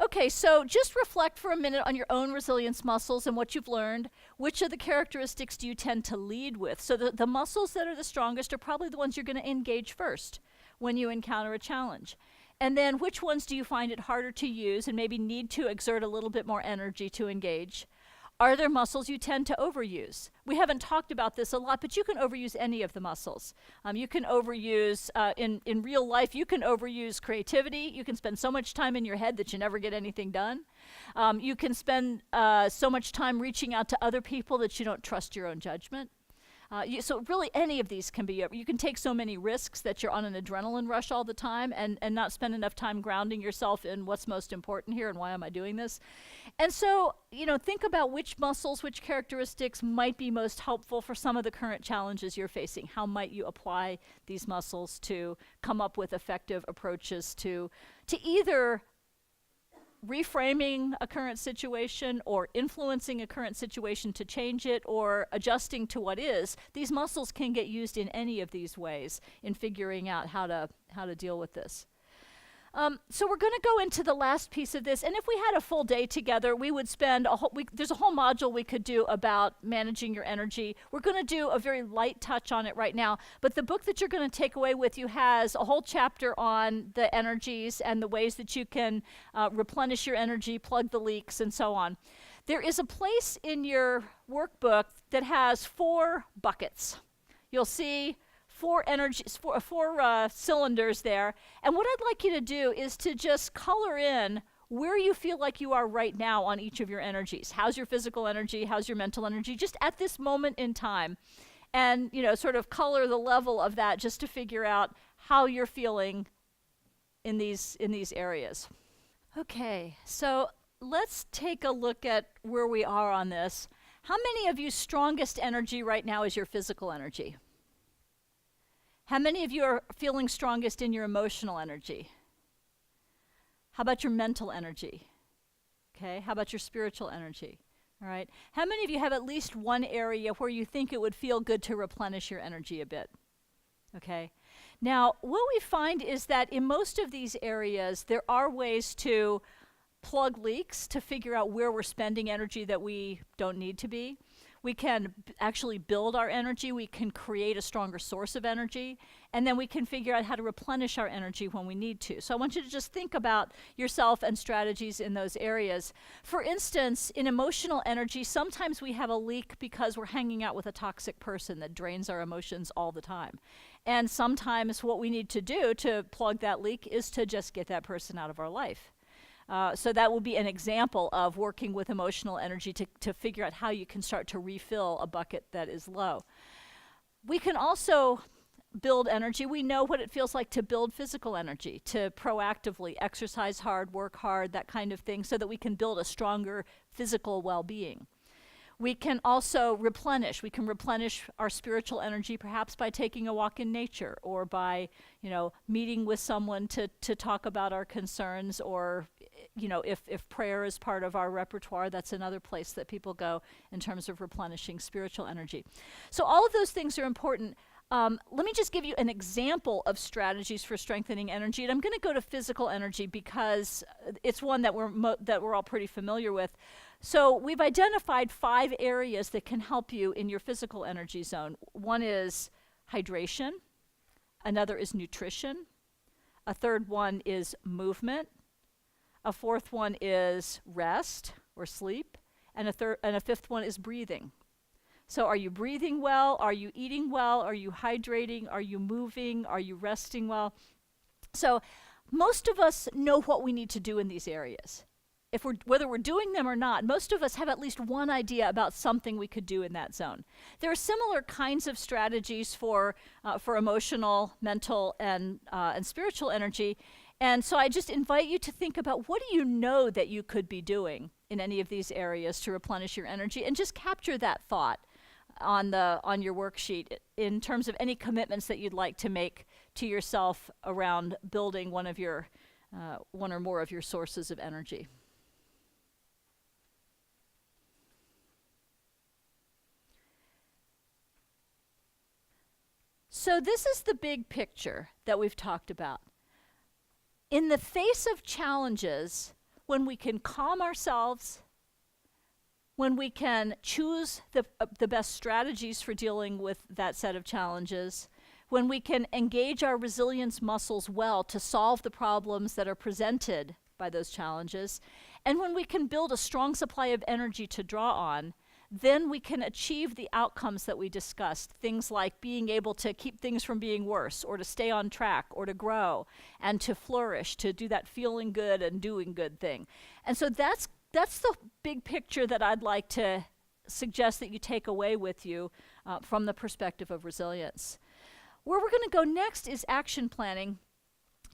[SPEAKER 1] okay, so just reflect for a minute on your own resilience muscles and what you've learned. Which of the characteristics do you tend to lead with? So the muscles that are the strongest are probably the ones you're going to engage first when you encounter a challenge. And then which ones do you find it harder to use and maybe need to exert a little bit more energy to engage? Are there muscles you tend to overuse? We haven't talked about this a lot, but you can overuse any of the muscles. You can overuse, in real life, you can overuse creativity. You can spend so much time in your head that you never get anything done. You can spend so much time reaching out to other people that you don't trust your own judgment. So really any of these can be, you can take so many risks that you're on an adrenaline rush all the time and not spend enough time grounding yourself in what's most important here and why am I doing this. And so, you know, think about which muscles, which characteristics might be most helpful for some of the current challenges you're facing. How might you apply these muscles to come up with effective approaches to either reframing a current situation or influencing a current situation to change it or adjusting to what is. These muscles can get used in any of these ways in figuring out how to deal with this. So we're going to go into the last piece of this, and if we had a full day together, we would spend there's a whole module we could do about managing your energy. We're going to do a very light touch on it right now, but the book that you're going to take away with you has a whole chapter on the energies and the ways that you can replenish your energy, plug the leaks, and so on. There is a place in your workbook that has 4 buckets. You'll see 4 cylinders there. And what I'd like you to do is to just color in where you feel like you are right now on each of your energies. How's your physical energy? How's your mental energy? Just at this moment in time. And, you know, sort of color the level of that just to figure out how you're feeling in these areas. Okay, so let's take a look at where we are on this. How many of you's strongest energy right now is your physical energy? How many of you are feeling strongest in your emotional energy? How about your mental energy? Okay, how about your spiritual energy? All right, how many of you have at least one area where you think it would feel good to replenish your energy a bit? Okay, now what we find is that in most of these areas, there are ways to plug leaks to figure out where we're spending energy that we don't need to be. We can actually build our energy. We can create a stronger source of energy. And then we can figure out how to replenish our energy when we need to. So I want you to just think about yourself and strategies in those areas. For instance, in emotional energy, sometimes we have a leak because we're hanging out with a toxic person that drains our emotions all the time. And sometimes what we need to do to plug that leak is to just get that person out of our life. So that would be an example of working with emotional energy to figure out how you can start to refill a bucket that is low. We can also build energy. We know what it feels like to build physical energy, to proactively exercise hard, work hard, that kind of thing, so that we can build a stronger physical well-being. We can also replenish. We can replenish our spiritual energy perhaps by taking a walk in nature, or by, meeting with someone to talk about our concerns, or, if prayer is part of our repertoire, that's another place that people go in terms of replenishing spiritual energy. So all of those things are important. Let me just give you an example of strategies for strengthening energy. And I'm going to go to physical energy because it's one that we're all pretty familiar with. So we've identified 5 areas that can help you in your physical energy zone. One is hydration. Another is nutrition. A third one is movement. A fourth one is rest or sleep. And a fifth one is breathing. So are you breathing well? Are you eating well? Are you hydrating? Are you moving? Are you resting well? So most of us know what we need to do in these areas. Whether we're doing them or not, most of us have at least one idea about something we could do in that zone. There are similar kinds of strategies for emotional, mental, and spiritual energy. And so I just invite you to think about, what do you know that you could be doing in any of these areas to replenish your energy, and just capture that thought on your worksheet in terms of any commitments that you'd like to make to yourself around building one or more of your sources of energy. So this is the big picture that we've talked about. In the face of challenges, when we can calm ourselves, when we can choose the best strategies for dealing with that set of challenges, when we can engage our resilience muscles well to solve the problems that are presented by those challenges, and when we can build a strong supply of energy to draw on, then we can achieve the outcomes that we discussed. Things like being able to keep things from being worse, or to stay on track, or to grow, and to flourish, to do that feeling good and doing good thing. And so that's the big picture that I'd like to suggest that you take away with you from the perspective of resilience. Where we're going to go next is action planning.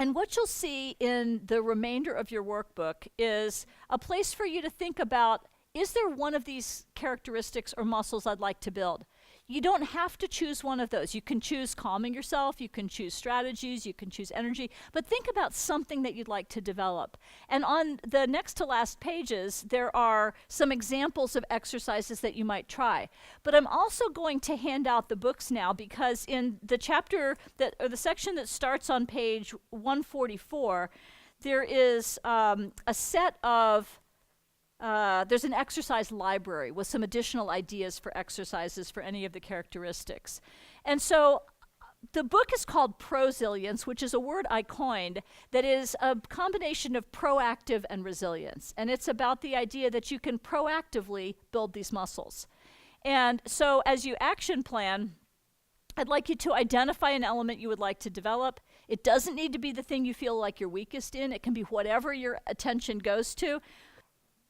[SPEAKER 1] And what you'll see in the remainder of your workbook is a place for you to think about, is there one of these characteristics or muscles I'd like to build? You don't have to choose one of those. You can choose calming yourself, you can choose strategies, you can choose energy, but think about something that you'd like to develop. And on the next to last pages, there are some examples of exercises that you might try. But I'm also going to hand out the books now, because in the the section that starts on page 144, there is a set of there's an exercise library with some additional ideas for exercises for any of the characteristics. And so the book is called Prosilience, which is a word I coined that is a combination of proactive and resilience. And it's about the idea that you can proactively build these muscles. And so as you action plan, I'd like you to identify an element you would like to develop. It doesn't need to be the thing you feel like you're weakest in. It can be whatever your attention goes to.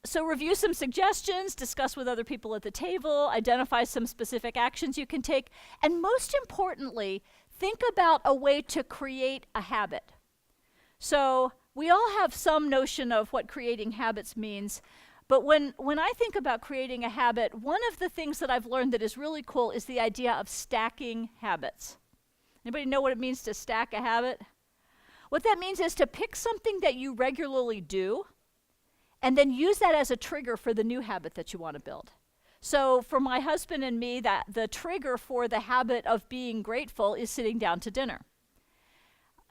[SPEAKER 1] So review some suggestions, discuss with other people at the table, identify some specific actions you can take, and most importantly, think about a way to create a habit. So we all have some notion of what creating habits means, but when I think about creating a habit, one of the things that I've learned that is really cool is the idea of stacking habits. Anybody know what it means to stack a habit? What that means is to pick something that you regularly do, and then use that as a trigger for the new habit that you want to build. So for my husband and me, that the trigger for the habit of being grateful is sitting down to dinner.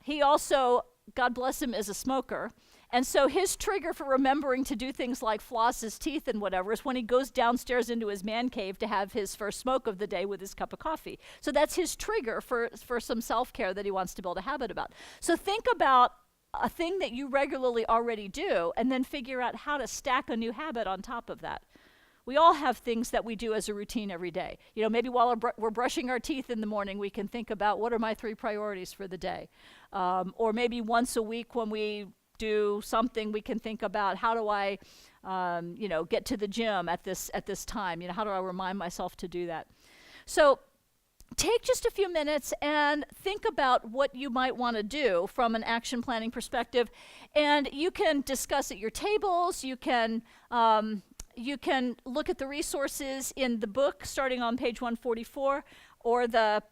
[SPEAKER 1] He also, God bless him, is a smoker. And so his trigger for remembering to do things like floss his teeth and whatever is when he goes downstairs into his man cave to have his first smoke of the day with his cup of coffee. So that's his trigger for some self-care that he wants to build a habit about. So think about a thing that you regularly already do and then figure out how to stack a new habit on top of that. We all have things that we do as a routine every day. You know, maybe while we're brushing our teeth in the morning, we can think about what are my 3 priorities for the day. Or maybe once a week when we do something, we can think about how do I, get to the gym at this time? How do I remind myself to do that? So take just a few minutes and think about what you might want to do from an action planning perspective. And you can discuss at your tables. You can look at the resources in the book starting on page 144 or the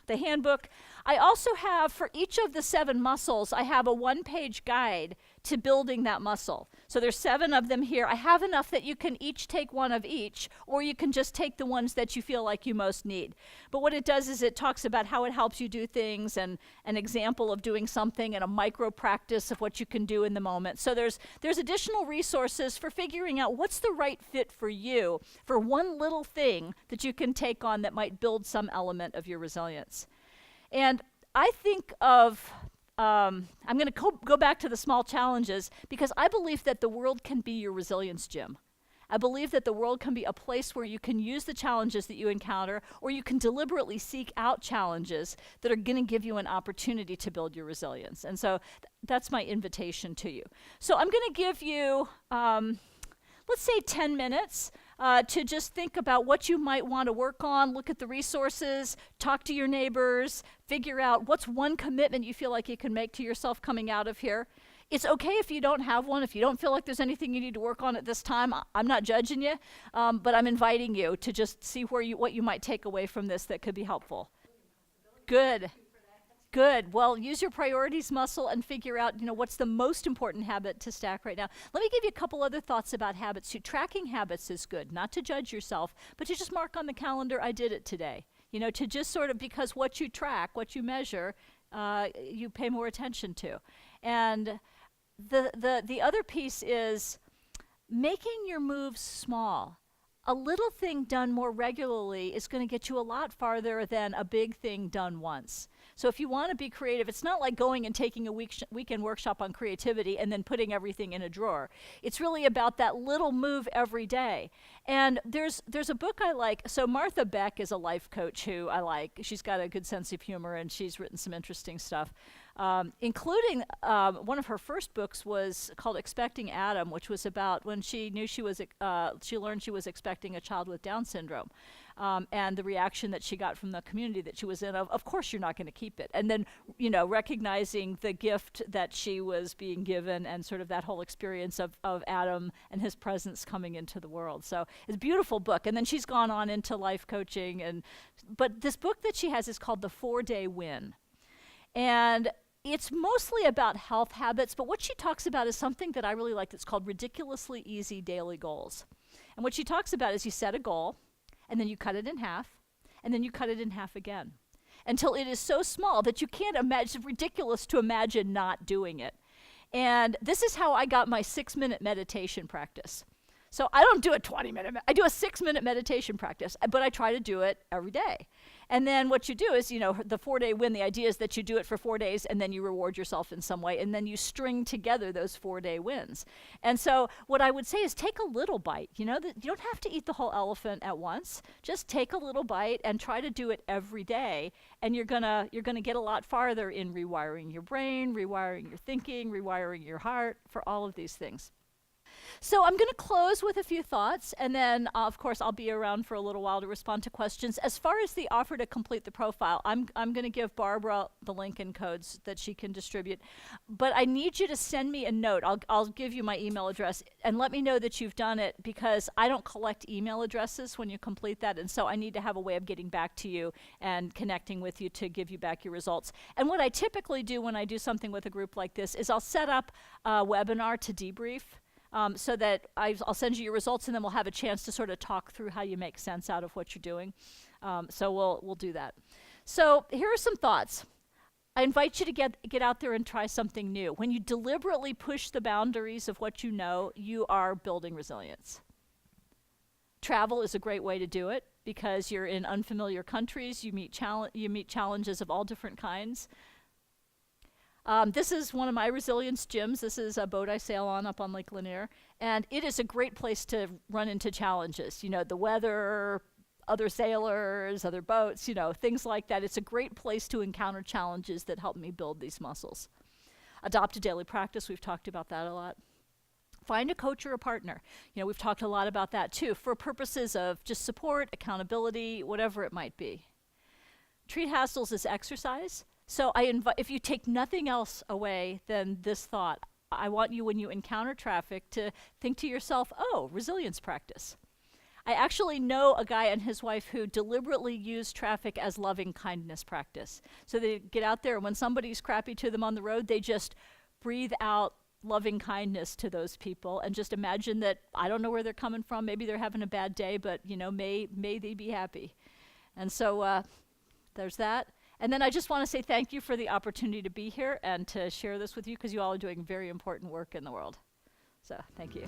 [SPEAKER 1] handbook. I also have, for each of the 7 muscles, I have a 1-page guide to building that muscle. So there's 7 of them here. I have enough that you can each take one of each, or you can just take the ones that you feel like you most need. But what it does is it talks about how it helps you do things and an example of doing something and a micro practice of what you can do in the moment. So there's additional resources for figuring out what's the right fit for you for one little thing that you can take on that might build some element of your resilience. And I think of, I'm going to go back to the small challenges because I believe that the world can be your resilience gym. I believe that the world can be a place where you can use the challenges that you encounter, or you can deliberately seek out challenges that are going to give you an opportunity to build your resilience. And so that's my invitation to you. So I'm going to give you, let's say 10 minutes to just think about what you might want to work on, look at the resources, talk to your neighbors, figure out what's one commitment you feel like you can make to yourself coming out of here. It's okay if you don't have one, if you don't feel like there's anything you need to work on at this time. I'm not judging you, but I'm inviting you to just see what you might take away from this that could be helpful. Good. Good. Well, use your priorities muscle and figure out, what's the most important habit to stack right now. Let me give you a couple other thoughts about habits too. Tracking habits is good, not to judge yourself, but to just mark on the calendar, I did it today. To just sort of, because what you track, what you measure, you pay more attention to. And the other piece is making your moves small. A little thing done more regularly is going to get you a lot farther than a big thing done once. So if you want to be creative, it's not like going and taking a weekend workshop on creativity and then putting everything in a drawer. It's really about that little move every day. And there's a book I like. So Martha Beck is a life coach who I like. She's got a good sense of humor and she's written some interesting stuff. Including one of her first books was called Expecting Adam, which was about when she knew she learned she was expecting a child with Down syndrome. And the reaction that she got from the community that she was in of course you're not going to keep it. And then, recognizing the gift that she was being given and sort of that whole experience of Adam and his presence coming into the world. So it's a beautiful book. And then she's gone on into life coaching. But this book that she has is called The 4-Day Win. And it's mostly about health habits, but what she talks about is something that I really like that's called ridiculously easy daily goals. And what she talks about is you set a goal, and then you cut it in half, and then you cut it in half again, until it is so small that you can't imagine, it's ridiculous to imagine not doing it. And this is how I got my 6-minute meditation practice. So I don't do a 20-minute, I do a 6-minute meditation practice, but I try to do it every day. And then what you do is, the 4-day win, the idea is that you do it for 4 days and then you reward yourself in some way, and then you string together those 4-day wins. And so what I would say is take a little bite. You don't have to eat the whole elephant at once. Just take a little bite and try to do it every day, and you're gonna get a lot farther in rewiring your brain, rewiring your thinking, rewiring your heart, for all of these things. So I'm going to close with a few thoughts, and then, of course, I'll be around for a little while to respond to questions. As far as the offer to complete the profile, I'm going to give Barbara the link and codes that she can distribute. But I need you to send me a note. I'll give you my email address, and let me know that you've done it, because I don't collect email addresses when you complete that, and so I need to have a way of getting back to you and connecting with you to give you back your results. And what I typically do when I do something with a group like this is I'll set up a webinar to debrief. So that I'll send you your results, and then we'll have a chance to sort of talk through how you make sense out of what you're doing. So we'll do that. So here are some thoughts. I invite you to get out there and try something new. When you deliberately push the boundaries of what you know, you are building resilience. Travel is a great way to do it because you're in unfamiliar countries, you meet challenges of all different kinds. This is one of my resilience gyms. This is a boat I sail on up on Lake Lanier, and it is a great place to run into challenges. You know, the weather, other sailors, other boats, you know, things like that. It's a great place to encounter challenges that help me build these muscles. Adopt a daily practice, we've talked about that a lot. Find a coach or a partner. You know, we've talked a lot about that too, for purposes of just support, accountability, whatever it might be. Treat hassles as exercise. So I invite, if you take nothing else away than this thought, I want you, when you encounter traffic, to think to yourself, oh, resilience practice. I actually know a guy and his wife who deliberately use traffic as loving kindness practice. So they get out there, and when somebody's crappy to them on the road, they just breathe out loving kindness to those people and just imagine that, I don't know where they're coming from, maybe they're having a bad day, but you know, may they be happy. And so there's that. And then I just want to say thank you for the opportunity to be here and to share this with you, because you all are doing very important work in the world. So thank you.